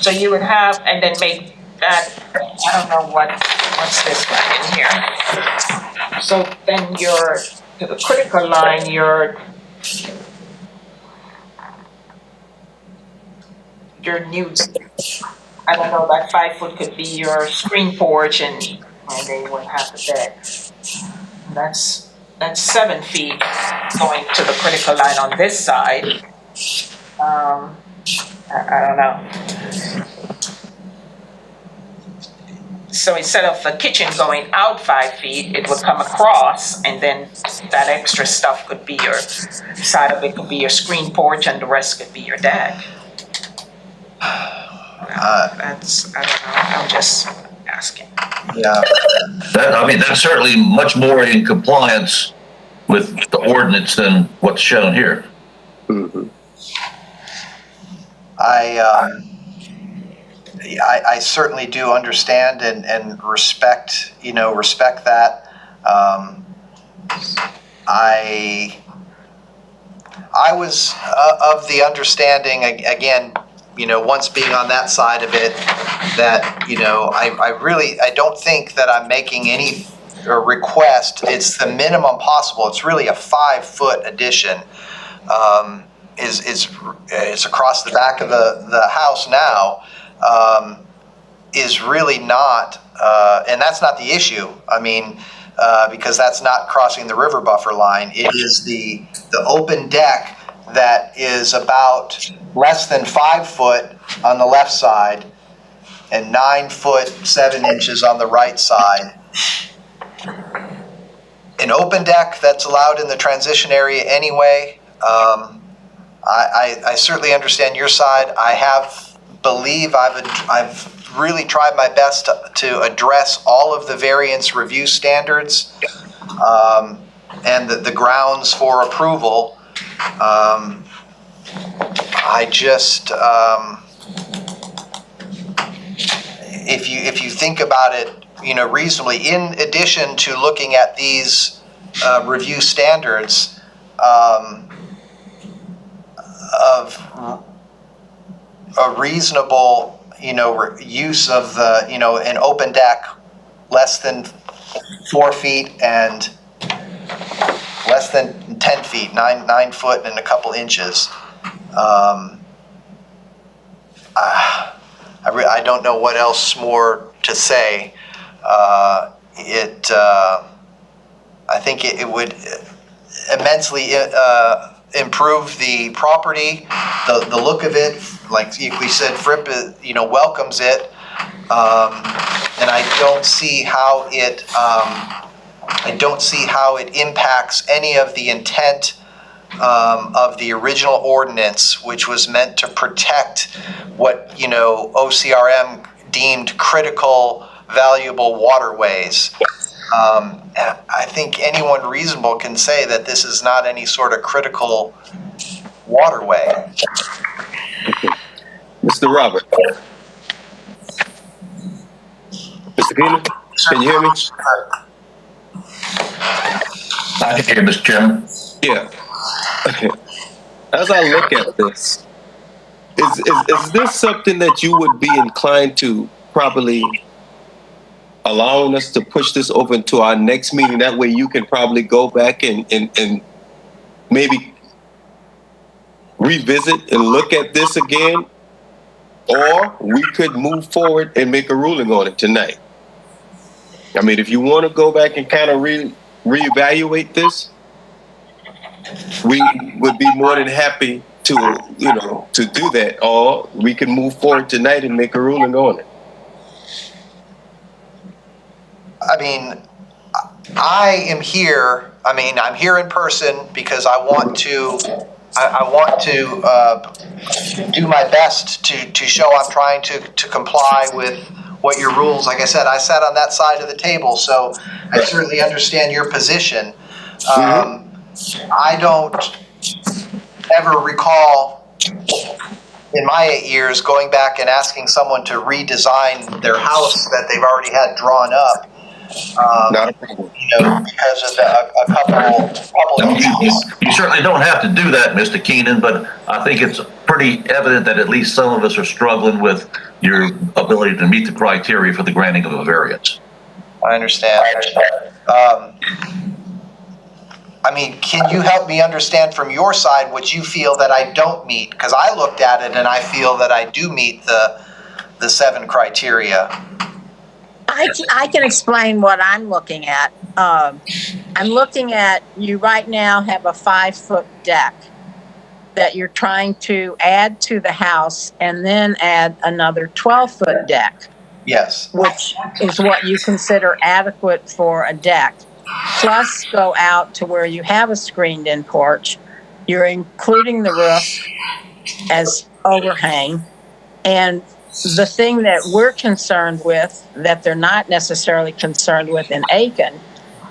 Speaker 8: So you would have, and then make that, I don't know what's this right in here. So then to the critical line, your new, I don't know, that 5 foot could be your screen porch, and they would have the deck. That's 7 feet going to the critical line on this side. I don't know. So instead of the kitchen going out 5 feet, it would come across, and then that extra stuff could be your side of it, could be your screen porch, and the rest could be your deck. I don't know. I'm just asking.
Speaker 6: Yeah.
Speaker 9: That's certainly much more in compliance with the ordinance than what's shown here.
Speaker 1: Mm-hmm.
Speaker 6: I certainly do understand and respect that. I was of the understanding, again, you know, once being on that side of it, that, you know, I don't think that I'm making any request. It's the minimum possible. It's really a 5 foot addition. Is across the back of the house now, is really not, and that's not the issue. I mean, because that's not crossing the river buffer line. It is the open deck that is about less than 5 foot on the left side and 9 foot 7 inches on the right side. An open deck that's allowed in the transition area anyway. I certainly understand your side. I have believe I've really tried my best to address all of the variance review standards and the grounds for approval. I just, if you think about it, reasonably, in addition to looking at these review standards of a reasonable, use of the, an open deck less than 4 feet and less than 10 feet, 9 foot and a couple inches. I don't know what else more to say. I think it would immensely improve the property, the look of it. Like we said, Fripp, welcomes it, and I don't see how it impacts any of the intent of the original ordinance, which was meant to protect what OCRM deemed critical, valuable waterways. I think anyone reasonable can say that this is not any sort of critical waterway.
Speaker 1: Mr. Robert. Mr. Keenan, can you hear me?
Speaker 9: I can hear Mr. Chairman.
Speaker 1: Yeah. As I look at this, is this something that you would be inclined to probably allowing us to push this over into our next meeting? That way you can probably go back and maybe revisit and look at this again, or we could move forward and make a ruling on it tonight. I mean, if you want to go back and kind of reevaluate this, we would be more than happy to do that, or we can move forward tonight and make a ruling on it.
Speaker 6: I mean, I am here. I mean, I'm here in person because I want to do my best to show I'm trying to comply with what your rules. Like I said, I sat on that side of the table, so I certainly understand your position. I don't ever recall in my 8 years going back and asking someone to redesign their house that they've already had drawn up. Because of a couple of things.
Speaker 9: You certainly don't have to do that, Mr. Keenan, but I think it's pretty evident that at least some of us are struggling with your ability to meet the criteria for the granting of a variance.
Speaker 6: I understand. I mean, can you help me understand from your side what you feel that I don't meet? Because I looked at it and I feel that I do meet the 7 criteria.
Speaker 7: I can explain what I'm looking at. I'm looking at, you right now have a 5-foot deck that you're trying to add to the house and then add another 12-foot deck.
Speaker 6: Yes.
Speaker 7: Which is what you consider adequate for a deck. Plus go out to where you have a screened-in porch. You're including the roof as overhang. And the thing that we're concerned with, that they're not necessarily concerned with in Aiken,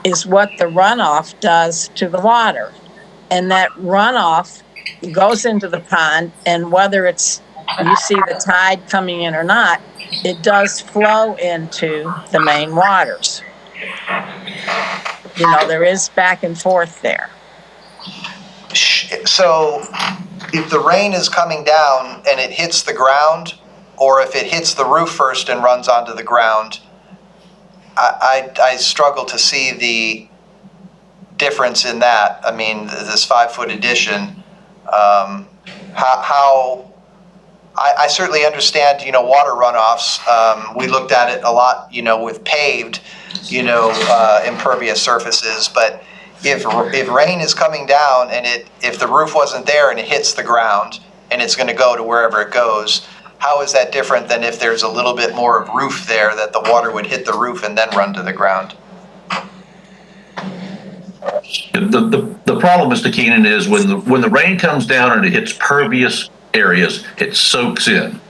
Speaker 7: is what the runoff does to the water. And that runoff goes into the pond, and whether it's you see the tide coming in or not, it does flow into the main waters. There is back and forth there.
Speaker 6: So if the rain is coming down and it hits the ground, or if it hits the roof first and runs onto the ground, I struggle to see the difference in that. I mean, this 5-foot addition, I certainly understand, water runoffs. We looked at it a lot, with paved, impervious surfaces. But if rain is coming down and if the roof wasn't there and it hits the ground and it's going to go to wherever it goes, how is that different than if there's a little bit more of roof there that the water would hit the roof and then run to the ground?
Speaker 9: The problem, Mr. Keenan, is when the rain comes down and it hits pervious areas, it soaks in.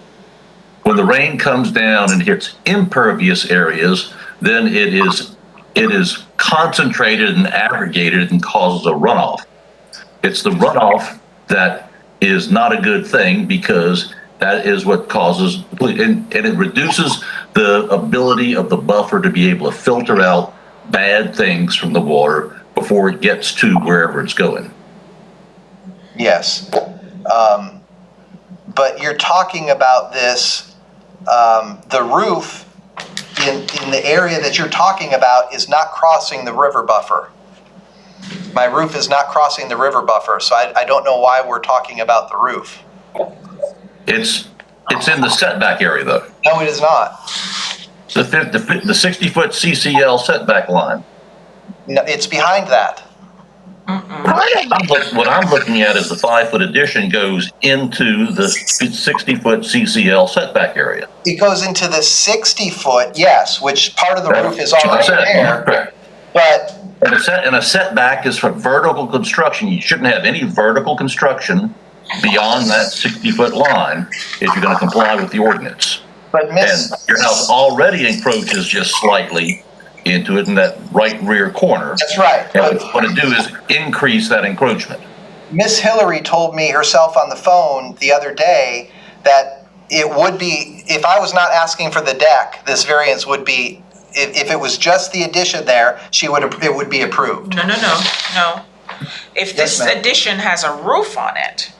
Speaker 9: When the rain comes down and hits impervious areas, then it is concentrated and aggregated and causes a runoff. It's the runoff that is not a good thing, because that is what causes, and it reduces the ability of the buffer to be able to filter out bad things from the water before it gets to wherever it's going.
Speaker 6: Yes. But you're talking about this, the roof in the area that you're talking about is not crossing the river buffer. My roof is not crossing the river buffer, so I don't know why we're talking about the roof.
Speaker 9: It's in the setback area, though.
Speaker 6: No, it is not.
Speaker 9: The 60-foot CCL setback line.
Speaker 6: No, it's behind that.
Speaker 9: What I'm looking at is the 5-foot addition goes into the 60-foot CCL setback area.
Speaker 6: It goes into the 60-foot, yes, which part of the roof is already there. But
Speaker 9: and a setback is for vertical construction. You shouldn't have any vertical construction beyond that 60-foot line if you're going to comply with the ordinance.
Speaker 6: But
Speaker 9: and your house already encroaches just slightly into it in that right rear corner.
Speaker 6: That's right.
Speaker 9: And what to do is increase that encroachment.
Speaker 6: Miss Hillary told me herself on the phone the other day that it would be, if I was not asking for the deck, this variance would be, if it was just the addition there, it would be approved.
Speaker 8: No. If this addition has a roof on it,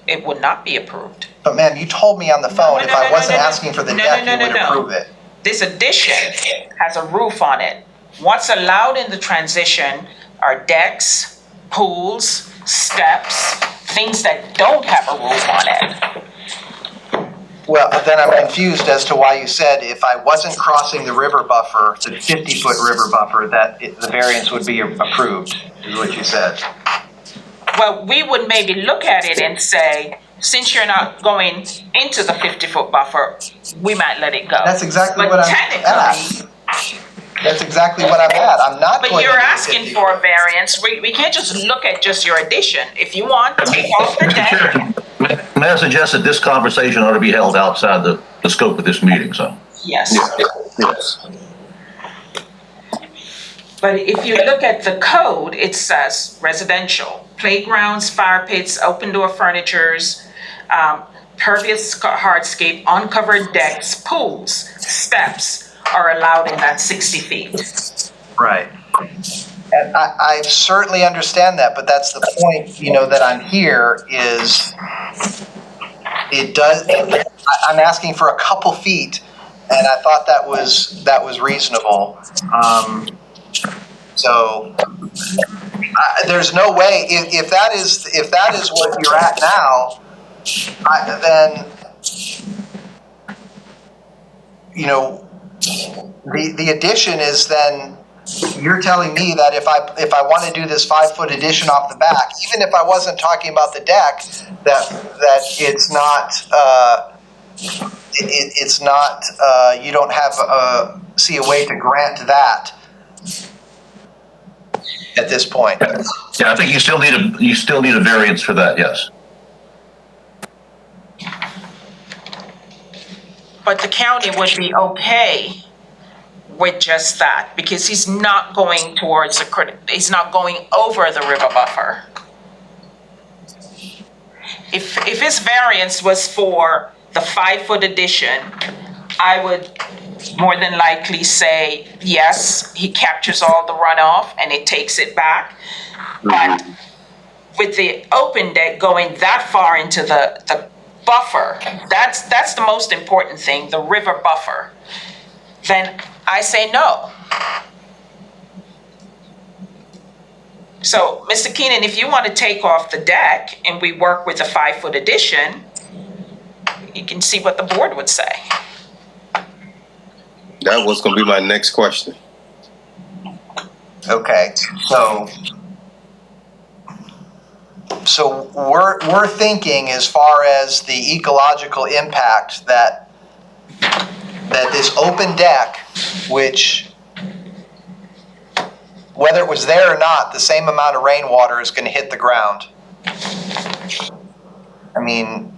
Speaker 8: it would not be approved.
Speaker 6: But ma'am, you told me on the phone if I wasn't asking for the deck, you would approve it.
Speaker 8: This addition has a roof on it. What's allowed in the transition are decks, pools, steps, things that don't have a roof on it.
Speaker 6: Well, then I'm confused as to why you said if I wasn't crossing the river buffer, the 50-foot river buffer, that the variance would be approved, is what you said.
Speaker 8: Well, we would maybe look at it and say, since you're not going into the 50-foot buffer, we might let it go.
Speaker 6: That's exactly what I'm at. That's exactly what I'm at. I'm not going.
Speaker 8: But you're asking for a variance. We can't just look at just your addition. If you want to take off the deck.
Speaker 9: May I suggest that this conversation ought to be held outside the scope of this meeting, so?
Speaker 8: Yes.
Speaker 1: Yes.
Speaker 8: But if you look at the code, it says residential, playgrounds, fire pits, open door furnitures, pervious hardscape, uncovered decks, pools, steps are allowed in that 60 feet.
Speaker 6: Right. And I certainly understand that, but that's the point, that I'm here is I'm asking for a couple feet, and I thought that was reasonable. So there's no way if that is what you're at now, then the addition is then you're telling me that if I want to do this 5-foot addition off the back, even if I wasn't talking about the deck, that it's not you don't see a way to grant that at this point.
Speaker 9: Yeah, I think you still need a variance for that. Yes.
Speaker 8: But the county would be okay with just that because he's not going he's not going over the river buffer. If his variance was for the 5-foot addition, I would more than likely say, yes, he captures all the runoff and it takes it back. But with the open deck going that far into the buffer, that's the most important thing, the river buffer, then I say no. So, Mr. Keenan, if you want to take off the deck and we work with a 5-foot addition, you can see what the board would say.
Speaker 1: That was going to be my next question.
Speaker 6: Okay, so we're thinking as far as the ecological impact that this open deck, which whether it was there or not, the same amount of rainwater is going to hit the ground. I mean,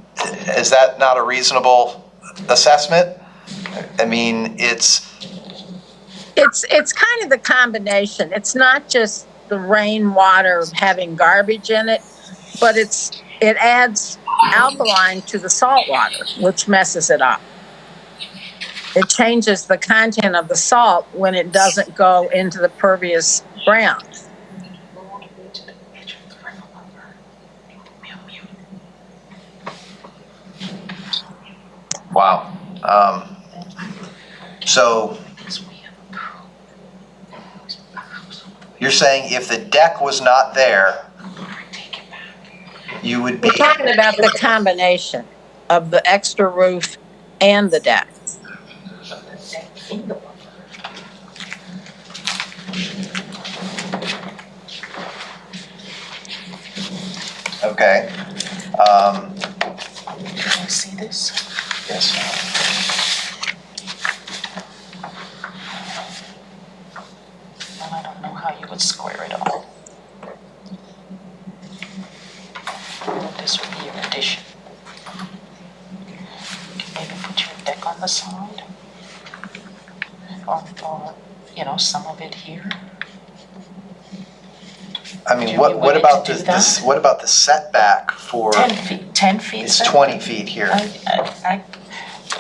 Speaker 6: is that not a reasonable assessment? I mean, it's
Speaker 7: kind of the combination. It's not just the rainwater having garbage in it, but it adds alkaline to the salt water, which messes it up. It changes the content of the salt when it doesn't go into the pervious ground.
Speaker 6: wow. So you're saying if the deck was not there, you would be...
Speaker 7: We're talking about the combination of the extra roof and the deck.
Speaker 6: Okay.
Speaker 8: Can you see this?
Speaker 6: Yes.
Speaker 8: Well, I don't know how you would square it all. This would be your addition. You can maybe put your deck on the side. Or some of it here.
Speaker 6: I mean,
Speaker 8: Would you be
Speaker 6: what
Speaker 8: willing
Speaker 6: about
Speaker 8: to do
Speaker 6: this?
Speaker 8: that?
Speaker 6: What about the setback for?
Speaker 8: 10 feet, 10 feet.
Speaker 6: It's
Speaker 8: setback?
Speaker 6: 20 feet here.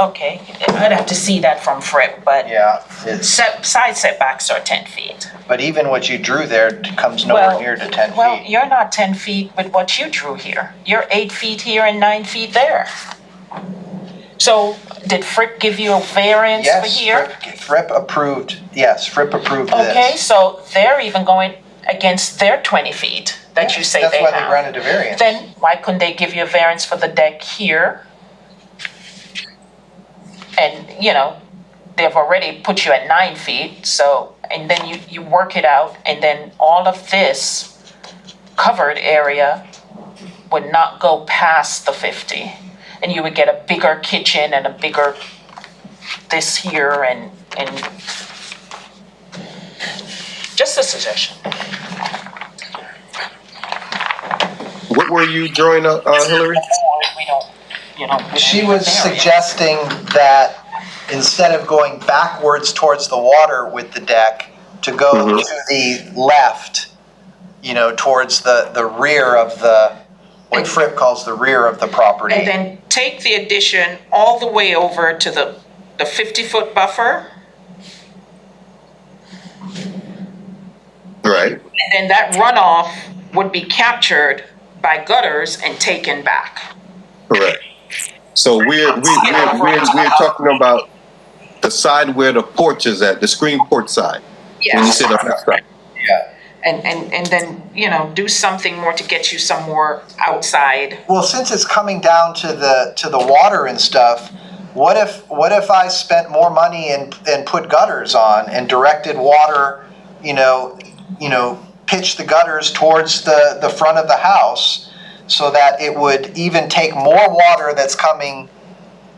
Speaker 8: Okay, I'd have to see that from Fripp, but
Speaker 6: Yeah, it's,
Speaker 8: side setbacks are 10 feet.
Speaker 6: but even what you drew there comes nowhere
Speaker 8: Well,
Speaker 6: near to 10
Speaker 8: Well,
Speaker 6: feet.
Speaker 8: you're not 10 feet with what you drew here. You're 8 feet here and 9 feet there. So did Fripp give you a variance for
Speaker 6: Yes,
Speaker 8: here?
Speaker 6: Fripp approved, yes, Fripp approved this.
Speaker 8: Okay, so they're even going against their 20 feet that you
Speaker 6: Yes,
Speaker 8: say
Speaker 6: that's
Speaker 8: they
Speaker 6: why
Speaker 8: have.
Speaker 6: they granted a variance.
Speaker 8: Then why couldn't they give you a variance for the deck here? And, they've already put you at 9 feet, so, and then you work it out, and then all of this covered area would not go past the 50. And you would get a bigger kitchen and a bigger this here and just a suggestion.
Speaker 1: What were you drawing, Hillary?
Speaker 8: We don't.
Speaker 6: She was suggesting that instead of going backwards towards the water with the deck, to go to the left, towards the rear of what Fripp calls the rear of the property.
Speaker 8: And then take the addition all the way over to the 50-foot buffer.
Speaker 1: Right.
Speaker 8: And then that runoff would be captured by gutters and taken back.
Speaker 1: Correct. So we're talking about the side where the porch is at, the screen porch side.
Speaker 8: Yes.
Speaker 1: When you sit on that side.
Speaker 6: Yeah.
Speaker 8: And then, do something more to get you some more outside.
Speaker 6: Well, since it's coming down to the water and stuff, what if I spent more money and put gutters on and directed water, pitch the gutters towards the front of the house so that it would even take more water that's coming,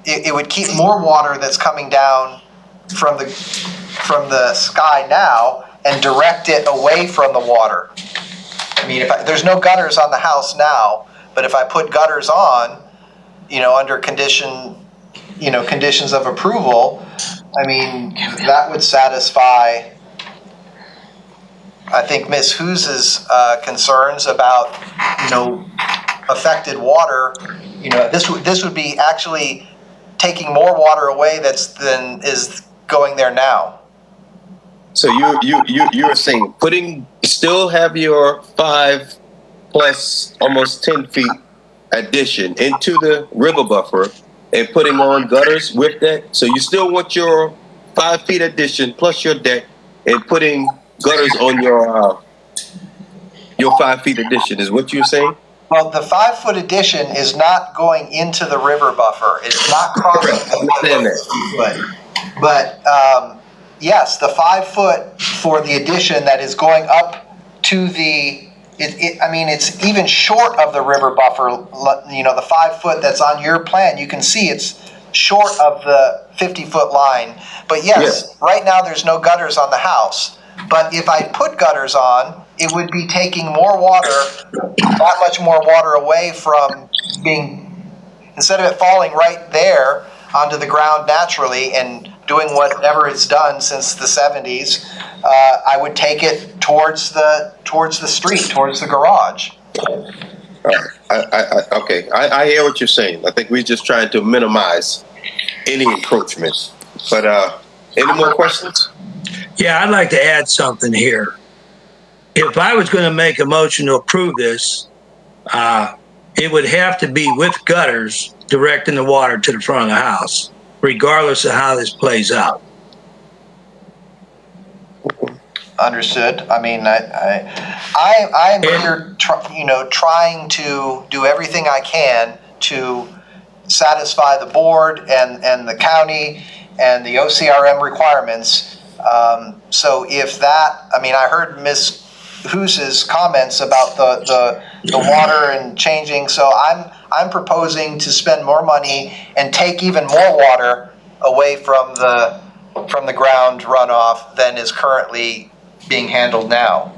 Speaker 6: it would keep more water that's coming down from the sky now and direct it away from the water. I mean, there's no gutters on the house now, but if I put gutters on, under conditions of approval, I mean, that would satisfy, I think, Ms. Hughes's concerns about, affected water. This would be actually taking more water away than is going there now.
Speaker 1: So you're saying still have your 5 plus almost 10 feet addition into the river buffer and putting on gutters with that. So you still want your 5 feet addition plus your deck and putting gutters on your 5 feet addition is what you're saying?
Speaker 6: Well, the 5-foot addition is not going into the river buffer. It's not crossing the 5 foot. But yes, the 5 foot for the addition that is going up to it's even short of the river buffer. The 5 foot that's on your plan, you can see it's short of the 50-foot line. But yes, right now there's no gutters on the house. But if I put gutters on, it would be taking more water, that much more water away from being, instead of it falling right there, onto the ground naturally and doing whatever it's done since the 70s, I would take it towards the street, towards the garage.
Speaker 1: Okay, I hear what you're saying. I think we're just trying to minimize any encroachment. But any more questions?
Speaker 5: Yeah, I'd like to add something here. If I was going to make a motion to approve this, it would have to be with gutters directing the water to the front of the house, regardless of how this plays out.
Speaker 6: Understood. I mean, I'm here, trying to do everything I can to satisfy the board and the county and the OCRM requirements. So if that, I mean, I heard Ms. Hoose's comments about the water and changing. So I'm proposing to spend more money and take even more water away from the ground runoff than is currently being handled now.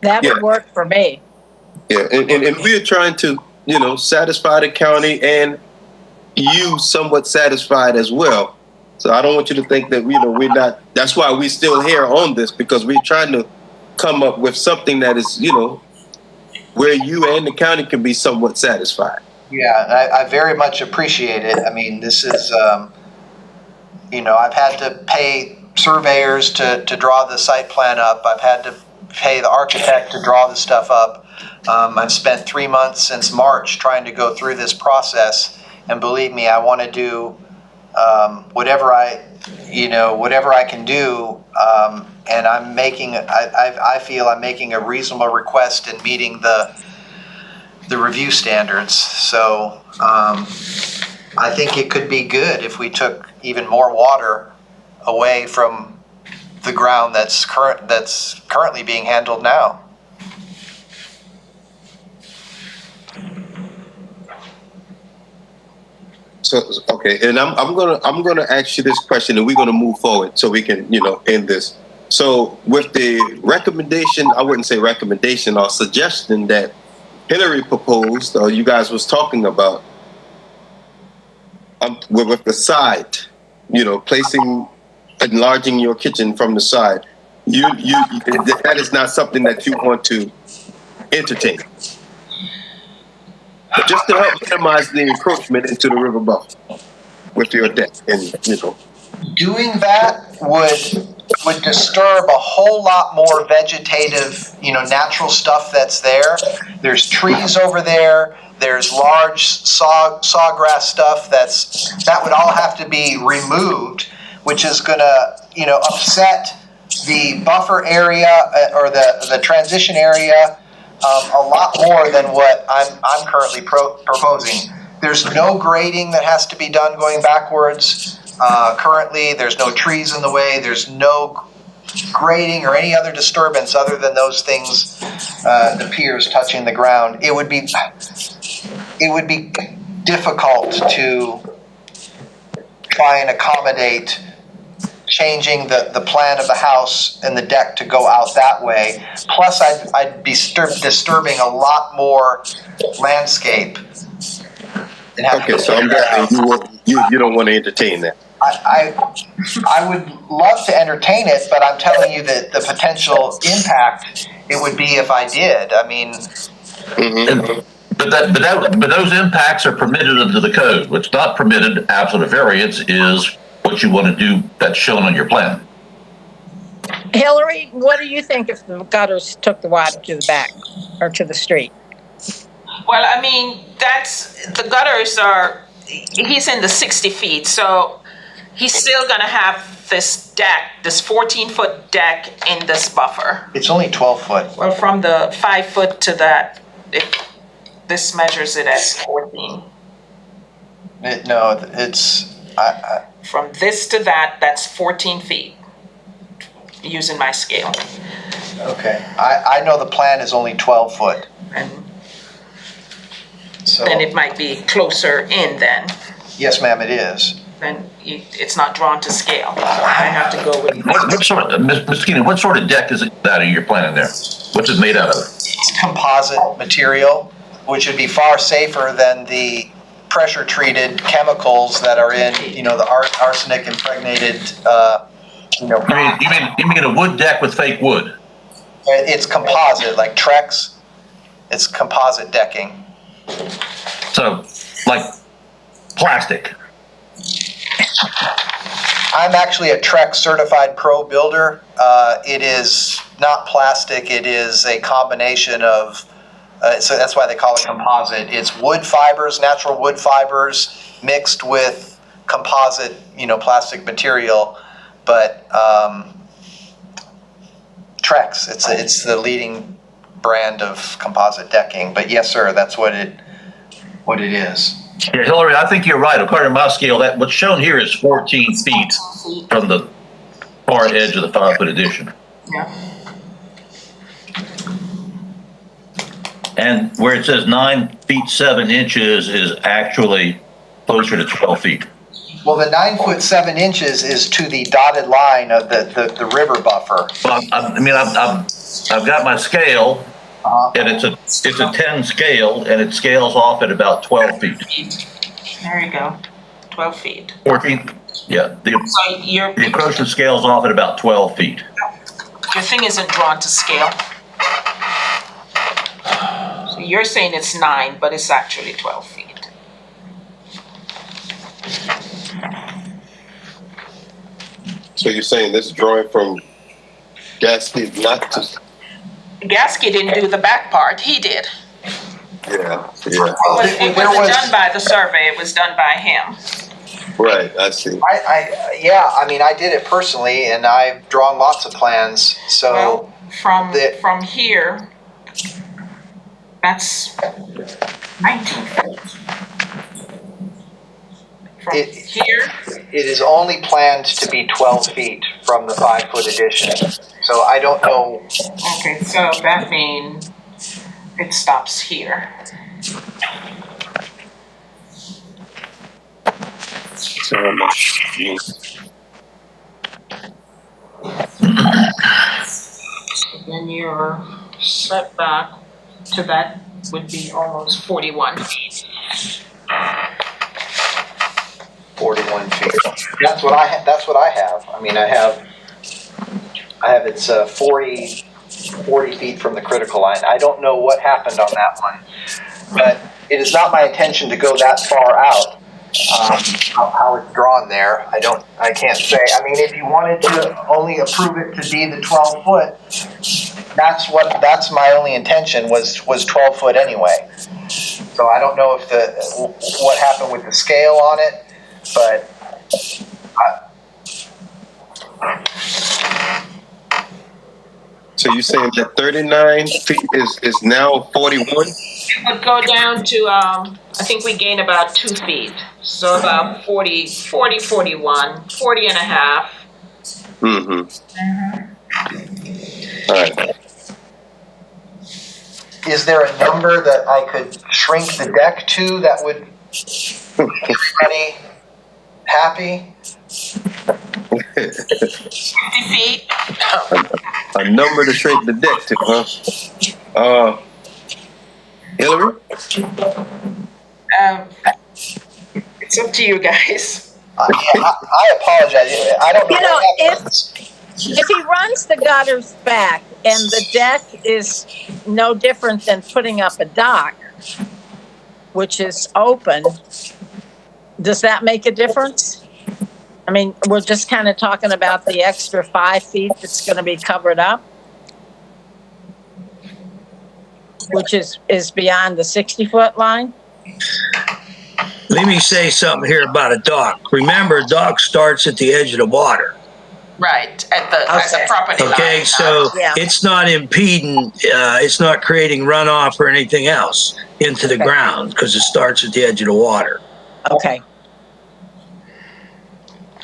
Speaker 7: That would work for me.
Speaker 1: Yeah, and we're trying to, satisfy the county and you somewhat satisfied as well. So I don't want you to think that, we're not, that's why we're still here on this, because we're trying to come up with something that is, where you and the county can be somewhat satisfied.
Speaker 6: Yeah, I very much appreciate it. I mean, this is, I've had to pay surveyors to draw the site plan up. I've had to pay the architect to draw the stuff up. I've spent 3 months since March trying to go through this process, and believe me, I want to do whatever I can do, and I feel I'm making a reasonable request in meeting the review standards. So I think it could be good if we took even more water away from the ground that's currently being handled now.
Speaker 1: So okay, and I'm gonna ask you this question, and we're gonna move forward so we can end this. So with the recommendation, I wouldn't say recommendation or suggestion that Hillary proposed, or you guys was talking about, with the side, enlarging your kitchen from the side, that is not something that you want to entertain. But just to help minimize the encroachment into the river buffer with your deck, and
Speaker 6: doing that would disturb a whole lot more vegetative, natural stuff that's there. There's trees over there. There's large sawgrass stuff that would all have to be removed, which is going to, upset the buffer area or the transition area a lot more than what I'm currently proposing. There's no grading that has to be done going backwards. Currently, there's no trees in the way. There's no grading or any other disturbance other than those things, the piers touching the ground. It would be difficult to try and accommodate changing the plan of the house and the deck to go out that way. Plus, I'd be disturbing a lot more landscape.
Speaker 1: Okay, so I'm guessing you don't want to entertain that.
Speaker 6: I would love to entertain it, but I'm telling you that the potential impact it would be if I did. I mean,
Speaker 9: but those impacts are permitted under the code. What's not permitted after the variance is what you want to do that's shown on your plan.
Speaker 7: Hillary, what do you think if the gutters took the water to the back or to the street?
Speaker 8: Well, I mean, the gutters he's in the 60 feet, so he's still going to have this deck, this 14-foot deck in this buffer.
Speaker 6: It's only 12 foot.
Speaker 8: Well, from the 5 foot to that, this measures it as 14. From this to that, that's 14 feet, using my scale.
Speaker 6: Okay. I know the plan is only 12 foot.
Speaker 8: And
Speaker 6: so,
Speaker 8: then it might be closer in then.
Speaker 6: Yes, ma'am, it is.
Speaker 8: Then it's not drawn to scale. I have to go with...
Speaker 9: Mr. Keenan, what sort of deck is it out of your plan in there? What's it made out of?
Speaker 6: It's composite material, which would be far safer than the pressure treated chemicals that are in, the arsenic impregnated,
Speaker 9: You mean a wood deck with fake wood?
Speaker 6: It's composite, like Trex. It's composite decking.
Speaker 9: So, like plastic.
Speaker 6: I'm actually a Trex certified pro builder. It is not plastic. It is a combination of, so that's why they call it composite. It's wood fibers, natural wood fibers mixed with composite, plastic material. But Trex, it's the leading brand of composite decking. But yes, sir, that's what it is.
Speaker 9: Yeah, Hillary, I think you're right. According to my scale, that what's shown here is 14 feet from the far edge of the 5-foot addition.
Speaker 8: Yeah.
Speaker 9: And where it says 9 feet 7 inches is actually closer to 12 feet.
Speaker 6: Well, the 9 foot 7 inches is to the dotted line of the river buffer.
Speaker 9: Well, I've got my scale, and it's a 10 scale, and it scales off at about 12 feet.
Speaker 8: There you go, 12 feet.
Speaker 9: 14? Yeah.
Speaker 8: So
Speaker 9: the encroachment scales off at about 12 feet.
Speaker 8: Your thing isn't drawn to scale. So you're saying it's 9, but it's actually 12 feet.
Speaker 1: So you're saying this drawing from Gasky not to...
Speaker 8: Gasky didn't do the back part, he did.
Speaker 1: Yeah.
Speaker 8: It wasn't done by the survey, it was done by him.
Speaker 1: Right, I see.
Speaker 6: I did it personally, and I've drawn lots of plans. So
Speaker 8: well, from here, that's 19 feet. From here,
Speaker 6: it is only planned to be 12 feet from the 5 foot addition. So I don't know.
Speaker 8: Okay, so that means it stops here.
Speaker 1: So
Speaker 8: then your setback to that would be almost 41 feet.
Speaker 6: 41 feet. That's what I have. I mean, I have it's 40 feet from the critical line. I don't know what happened on that one, but it is not my intention to go that far out. How it's drawn there, I can't say. I mean, if you wanted to only approve it to be the 12 foot, that's my only intention was 12 foot anyway. So I don't know if what happened with the scale on it, but
Speaker 1: So you're saying that 39 feet is now 41?
Speaker 8: It would go down to, I think we gain about 2 feet. So about 40, 41, 40 and a half.
Speaker 1: Mm-hmm. All right.
Speaker 6: is there a number that I could shrink the deck to that would make everybody happy?
Speaker 8: 50 feet.
Speaker 1: A number to shrink the deck to, huh? Hillary?
Speaker 8: It's up to you guys.
Speaker 6: I apologize. I don't know.
Speaker 7: If he runs the gutters back and the deck is no different than putting up a dock, which is open, does that make a difference? I mean, we're just kind of talking about the extra 5 feet that's going to be covered up, which is beyond the 60-foot line.
Speaker 5: Let me say something here about a dock. Remember, a dock starts at the edge of the water.
Speaker 8: Right, at the property line.
Speaker 5: Okay, so it's not impeding, it's not creating runoff or anything else into the ground because it starts at the edge of the water.
Speaker 7: Okay.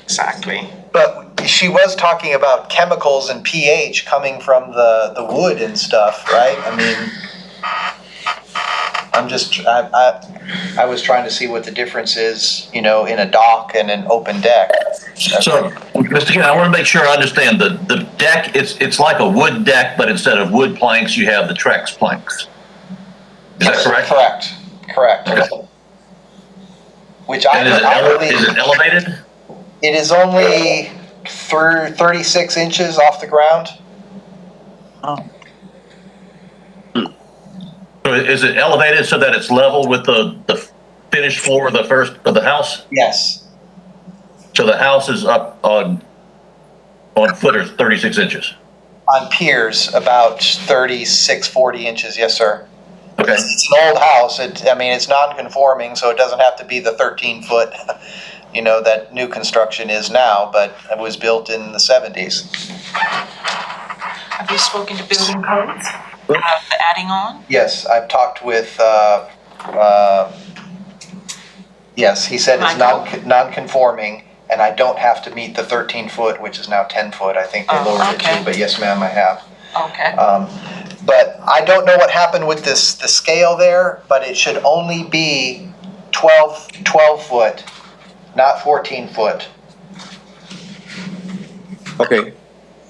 Speaker 8: Exactly.
Speaker 6: But she was talking about chemicals and pH coming from the wood and stuff, right? I mean, I was trying to see what the difference is, in a dock and an open deck.
Speaker 9: So, Mr. Keenan, I want to make sure I understand the deck. It's like a wood deck, but instead of wood planks, you have the Trex planks. Is that correct?
Speaker 6: Correct.
Speaker 9: Okay.
Speaker 6: which I believe
Speaker 9: is it elevated?
Speaker 6: it is only 36 inches off the ground.
Speaker 9: So is it elevated so that it's level with the finished floor of the house?
Speaker 6: Yes.
Speaker 9: So the house is up on footers 36 inches.
Speaker 6: On piers, about 36, 40 inches. Yes, sir.
Speaker 9: Okay.
Speaker 6: It's an old house. It's non-conforming, so it doesn't have to be the 13-foot, that new construction is now, but it was built in the 70s.
Speaker 8: Have you spoken to building codes about the adding on?
Speaker 6: Yes, I've talked with, yes, he said it's non-conforming, and I don't have to meet the 13-foot, which is now 10-foot. I think they lowered it too, but yes, ma'am, I have.
Speaker 8: Okay.
Speaker 6: But I don't know what happened with the scale there, but it should only be 12 foot, not 14 foot.
Speaker 1: Okay.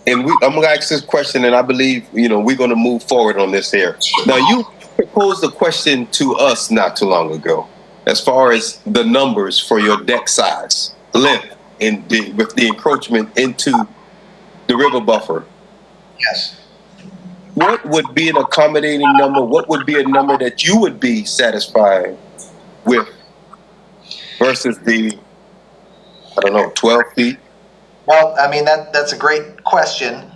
Speaker 1: And I'm going to ask this question, and I believe, we're going to move forward on this here. Now, you proposed a question to us not too long ago, as far as the numbers for your deck size, length, with the encroachment into the river buffer.
Speaker 6: Yes.
Speaker 1: What would be an accommodating number? What would be a number that you would be satisfied with versus the, 12 feet?
Speaker 6: Well, that's a great question.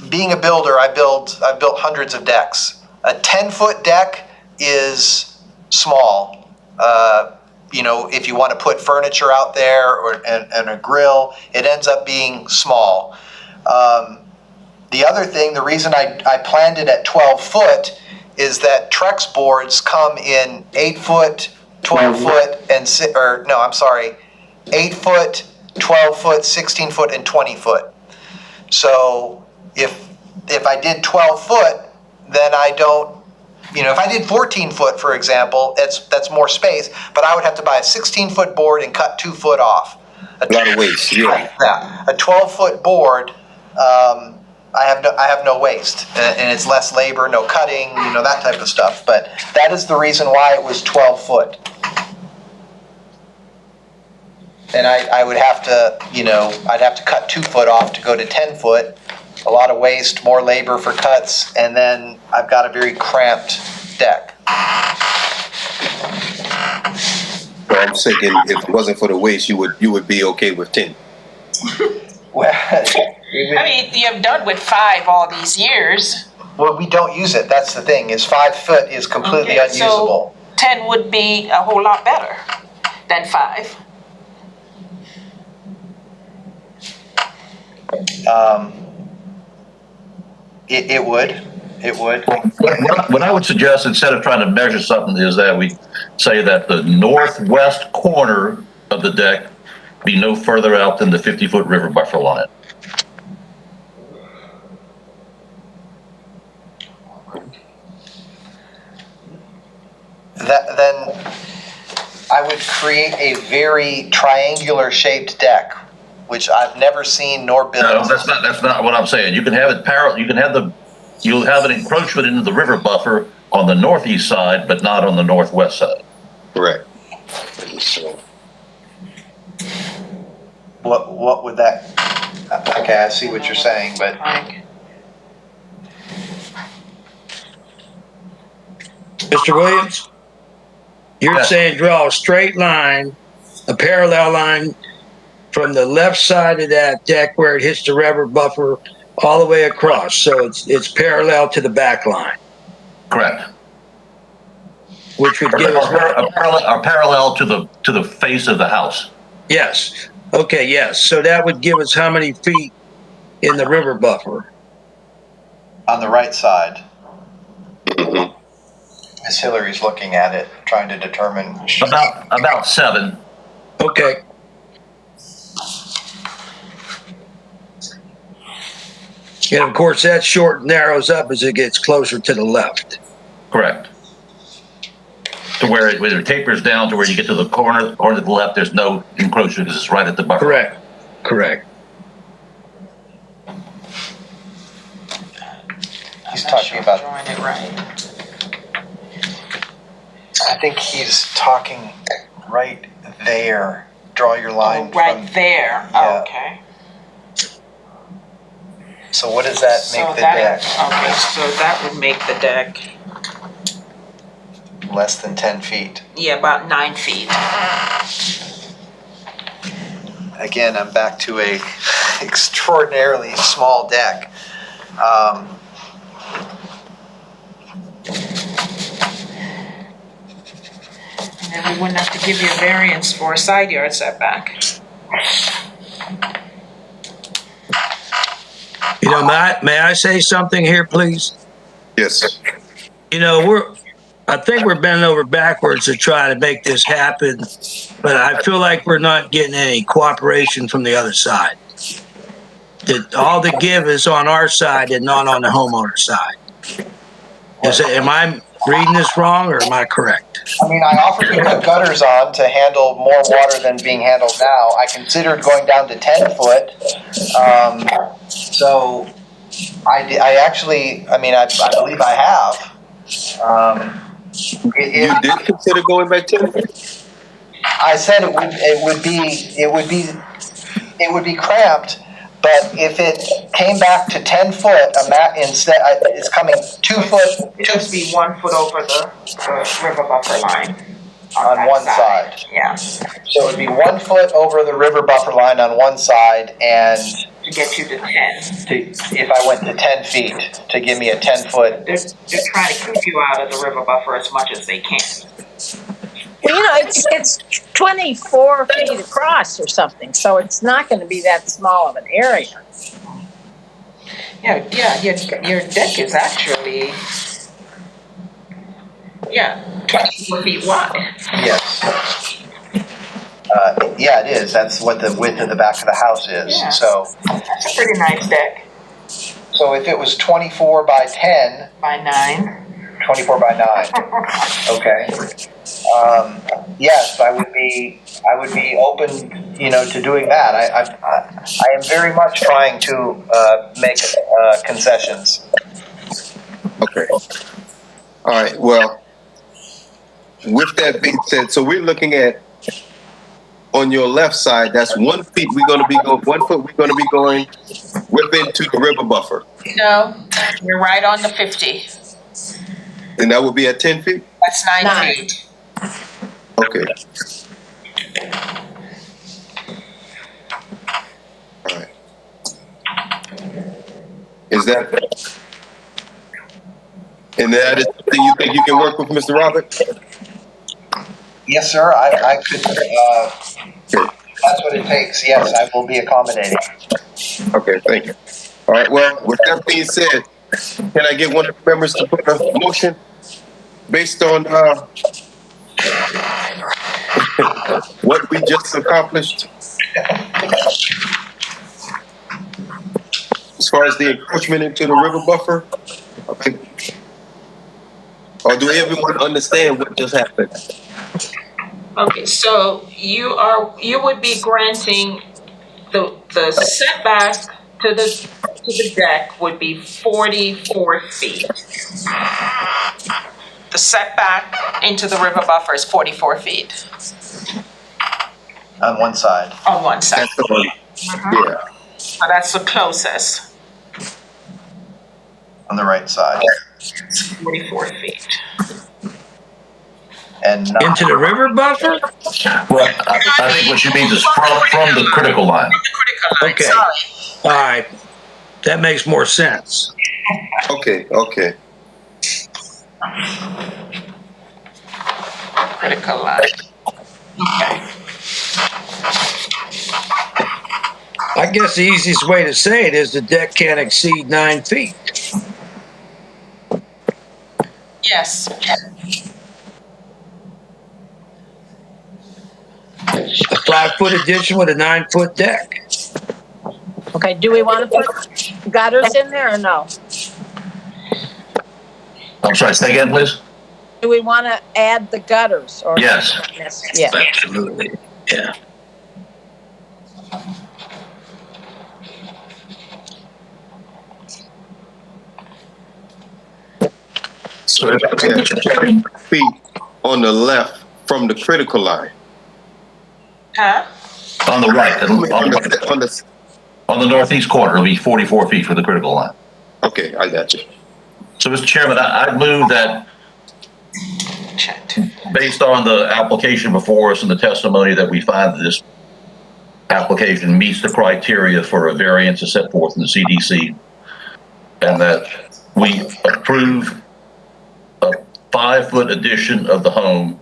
Speaker 6: Being a builder, I've built hundreds of decks. A 10-foot deck is small. If you want to put furniture out there and a grill, it ends up being small. The other thing, the reason I planned it at 12 foot is that Trex boards come in 8 foot, 12 foot, 8 foot, 12 foot, 16 foot, and 20 foot. So if I did 12 foot, then I don't, if I did 14 foot, for example, that's more space, but I would have to buy a 16-foot board and cut 2 foot off.
Speaker 1: A lot of waste, yeah.
Speaker 6: Yeah, a 12-foot board, I have no waste, and it's less labor, no cutting, that type of stuff. But that is the reason why it was 12 foot. And I would have to, I'd have to cut 2 foot off to go to 10 foot. A lot of waste, more labor for cuts, and then I've got a very cramped deck.
Speaker 1: Well, I'm thinking if it wasn't for the waste, you would be okay with 10.
Speaker 6: Well,
Speaker 8: you've done with 5 all these years.
Speaker 6: Well, we don't use it. That's the thing. 5 foot is completely unusable.
Speaker 8: So 10 would be a whole lot better than 5.
Speaker 6: It would.
Speaker 9: What I would suggest, instead of trying to measure something, is that we say that the northwest corner of the deck be no further out than the 50-foot river buffer line.
Speaker 6: Then I would create a very triangular shaped deck, which I've never seen nor built.
Speaker 9: No, that's not what I'm saying. You can have it parallel. You'll have an encroachment into the river buffer on the northeast side, but not on the northwest side.
Speaker 1: Correct.
Speaker 6: What would that? Okay, I see what you're saying, but
Speaker 5: Mr. Williams, you're saying draw a straight line, a parallel line from the left side of that deck where it hits the river buffer all the way across, so it's parallel to the back line.
Speaker 9: Correct.
Speaker 5: Which would give us
Speaker 9: parallel to the face of the house.
Speaker 5: Yes. Okay. Yes. So that would give us how many feet in the river buffer?
Speaker 6: On the right side. Miss Hillary's looking at it, trying to determine.
Speaker 9: About 7.
Speaker 5: Okay. And of course, that short narrows up as it gets closer to the left.
Speaker 9: Correct. To where it tapers down to where you get to the corner or to the left, there's no encroachment because it's right at the buffer.
Speaker 5: Correct.
Speaker 6: He's talking about
Speaker 8: drawing it right.
Speaker 6: I think he's talking right there. Draw your line.
Speaker 8: Right there,
Speaker 6: Yeah.
Speaker 8: okay.
Speaker 6: So what does that make the deck?
Speaker 8: Okay, so that would make the deck,
Speaker 6: Less than 10 feet.
Speaker 8: yeah, about 9 feet.
Speaker 6: Again, I'm back to a extraordinarily small deck.
Speaker 8: And then we wouldn't have to give you a variance for a side yard setback.
Speaker 5: You know, may I say something here, please?
Speaker 1: Yes.
Speaker 5: You know, I think we're bending over backwards to try to make this happen, but I feel like we're not getting any cooperation from the other side. That all the give is on our side and not on the homeowner's side. Am I reading this wrong or am I correct?
Speaker 6: I mean, I offered to put gutters on to handle more water than being handled now. I considered going down to 10 foot. So I actually, I believe I have.
Speaker 1: You did consider going back 10 feet?
Speaker 6: I said it would be cramped, but if it came back to 10 foot, instead it's coming 2 foot.
Speaker 8: It'd just be 1 foot over the river buffer line.
Speaker 6: On one side.
Speaker 8: Yeah.
Speaker 6: So it would be 1 foot over the river buffer line on one side, and
Speaker 8: To get you to 10.
Speaker 6: if I went to 10 feet, to give me a 10 foot.
Speaker 8: They're trying to keep you out of the river buffer as much as they can.
Speaker 7: Well, you know, it's 24 feet across or something, so it's not going to be that small of an area.
Speaker 8: Yeah, your deck is actually, 24 feet wide.
Speaker 6: Yes. Yeah, it is. That's what the width of the back of the house is.
Speaker 8: Yeah.
Speaker 6: So
Speaker 8: That's a pretty nice deck.
Speaker 6: So if it was 24 by 10.
Speaker 8: By 9.
Speaker 6: 24 by 9. Okay. Yes, I would be open, to doing that. I am very much trying to make concessions.
Speaker 1: Okay. All right. Well, with that being said, so we're looking at on your left side. That's 1 feet. We're going to be 1 foot. We're going to be going within to the river buffer,
Speaker 8: No, you're right on the 50.
Speaker 1: and that would be at 10 feet.
Speaker 8: That's 9 feet.
Speaker 1: Okay. All right. Is that? And that is something you think you can work with, Mr. Robert?
Speaker 6: Yes, sir. I could. That's what it takes. Yes, I will be accommodating.
Speaker 1: Okay, thank you. All right, well, with that being said, can I get one of the members to put a motion based on what we just accomplished? As far as the encroachment into the river buffer? Okay. Or do everyone understand what just happened?
Speaker 8: Okay, so you would be granting the setback to the deck would be 44 feet. The setback into the river buffer is 44 feet.
Speaker 6: On one side.
Speaker 8: On one side.
Speaker 1: That's the one. Yeah.
Speaker 8: So that's the closest.
Speaker 6: On the right side.
Speaker 8: It's 44 feet.
Speaker 6: And
Speaker 5: Into the river buffer?
Speaker 9: Well, I think what she means is from the critical line.
Speaker 8: The critical line,
Speaker 5: Okay.
Speaker 8: sorry.
Speaker 5: All right. That makes more sense.
Speaker 1: Okay.
Speaker 8: Critical line. Okay.
Speaker 5: I guess the easiest way to say it is the deck can't exceed 9 feet.
Speaker 8: Yes.
Speaker 5: A 5-foot addition with a 9-foot deck.
Speaker 7: Okay, do we want to put gutters in there or no?
Speaker 9: I'm sorry, say again, please?
Speaker 7: Do we want to add the gutters or?
Speaker 9: Yes.
Speaker 7: Yeah.
Speaker 5: Absolutely. Yeah.
Speaker 1: So 10 feet on the left from the critical line.
Speaker 8: Huh?
Speaker 9: On the right,
Speaker 1: On the,
Speaker 9: on the northeast corner, it'll be 44 feet for the critical line.
Speaker 1: okay, I got you.
Speaker 9: So, Mr. Chairman, I'd move that based on the application before us and the testimony that we find that this application meets the criteria for a variance as set forth in the CDC, and that we approve a 5-foot addition of the home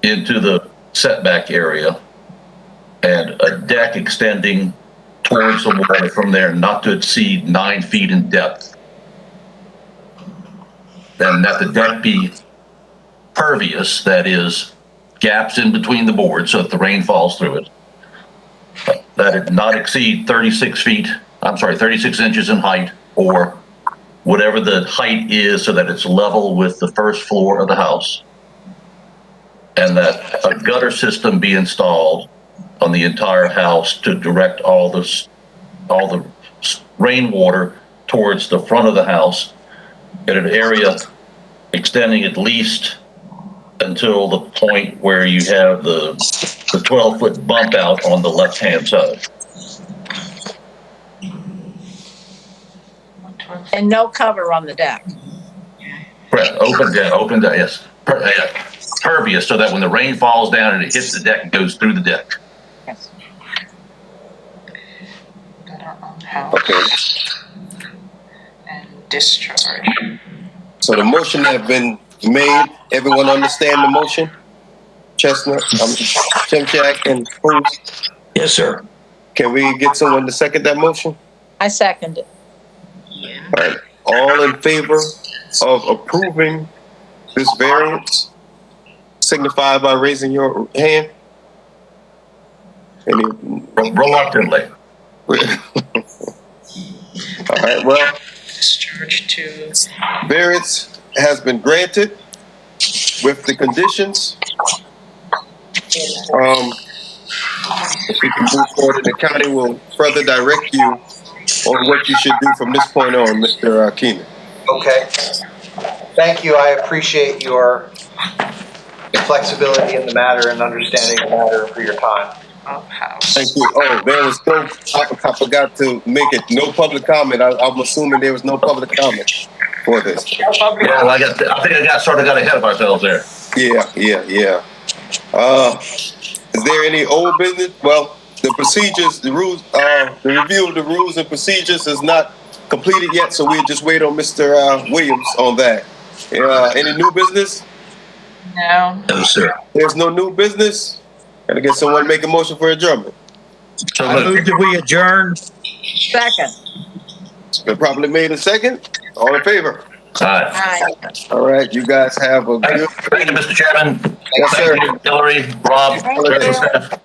Speaker 9: into the setback area and a deck extending towards the water from there not to exceed 9 feet in depth. And that the deck be pervious, that is, gaps in between the boards so that the rain falls through it. That it not exceed 36 inches in height, or whatever the height is, so that it's level with the first floor of the house. And that a gutter system be installed on the entire house to direct all the rainwater towards the front of the house at an area extending at least until the point where you have the 12-foot bump out on the left-hand side.
Speaker 7: And no cover on the deck.
Speaker 9: Correct. Open deck, yes. Pervious, so that when the rain falls down and it hits the deck, it goes through the deck.
Speaker 7: Yes.
Speaker 1: Okay.
Speaker 8: And discharge.
Speaker 1: So the motion has been made. Everyone understand the motion? Chestnut, Chimchak, and Cruz?
Speaker 5: Yes, sir.
Speaker 1: Can we get someone to second that motion?
Speaker 7: I second it.
Speaker 1: All right. All in favor of approving this variance, signify by raising your hand.
Speaker 9: Reluctantly.
Speaker 1: All right, well,
Speaker 8: Discharge to.
Speaker 1: variance has been granted with the conditions. If you can move forward, and the county will further direct you on what you should do from this point on, Mr. Keenan.
Speaker 6: Okay. Thank you. I appreciate your flexibility in the matter and understanding the matter for your time.
Speaker 1: Thank you. Oh, there was no, I forgot to make it no public comment. I'm assuming there was no public comment for this.
Speaker 9: Yeah, well, I think I got ahead of ourselves there.
Speaker 1: Yeah. Is there any old business? Well, the procedures, the rules, the review of the rules and procedures is not completed yet, so we'll just wait on Mr. Williams on that. Any new business?
Speaker 8: No.
Speaker 5: No, sir.
Speaker 1: There's no new business. Gotta get someone to make a motion for adjournment.
Speaker 5: So I move that we adjourn.
Speaker 7: Second.
Speaker 1: It's been properly made a second. All in favor?
Speaker 9: All right.
Speaker 7: Aye.
Speaker 1: All right, you guys have a good.
Speaker 9: Thank you, Mr. Chairman.
Speaker 1: Yes, sir.
Speaker 9: Thank you, Hillary, Rob,
Speaker 7: Thank you.
Speaker 9: staff.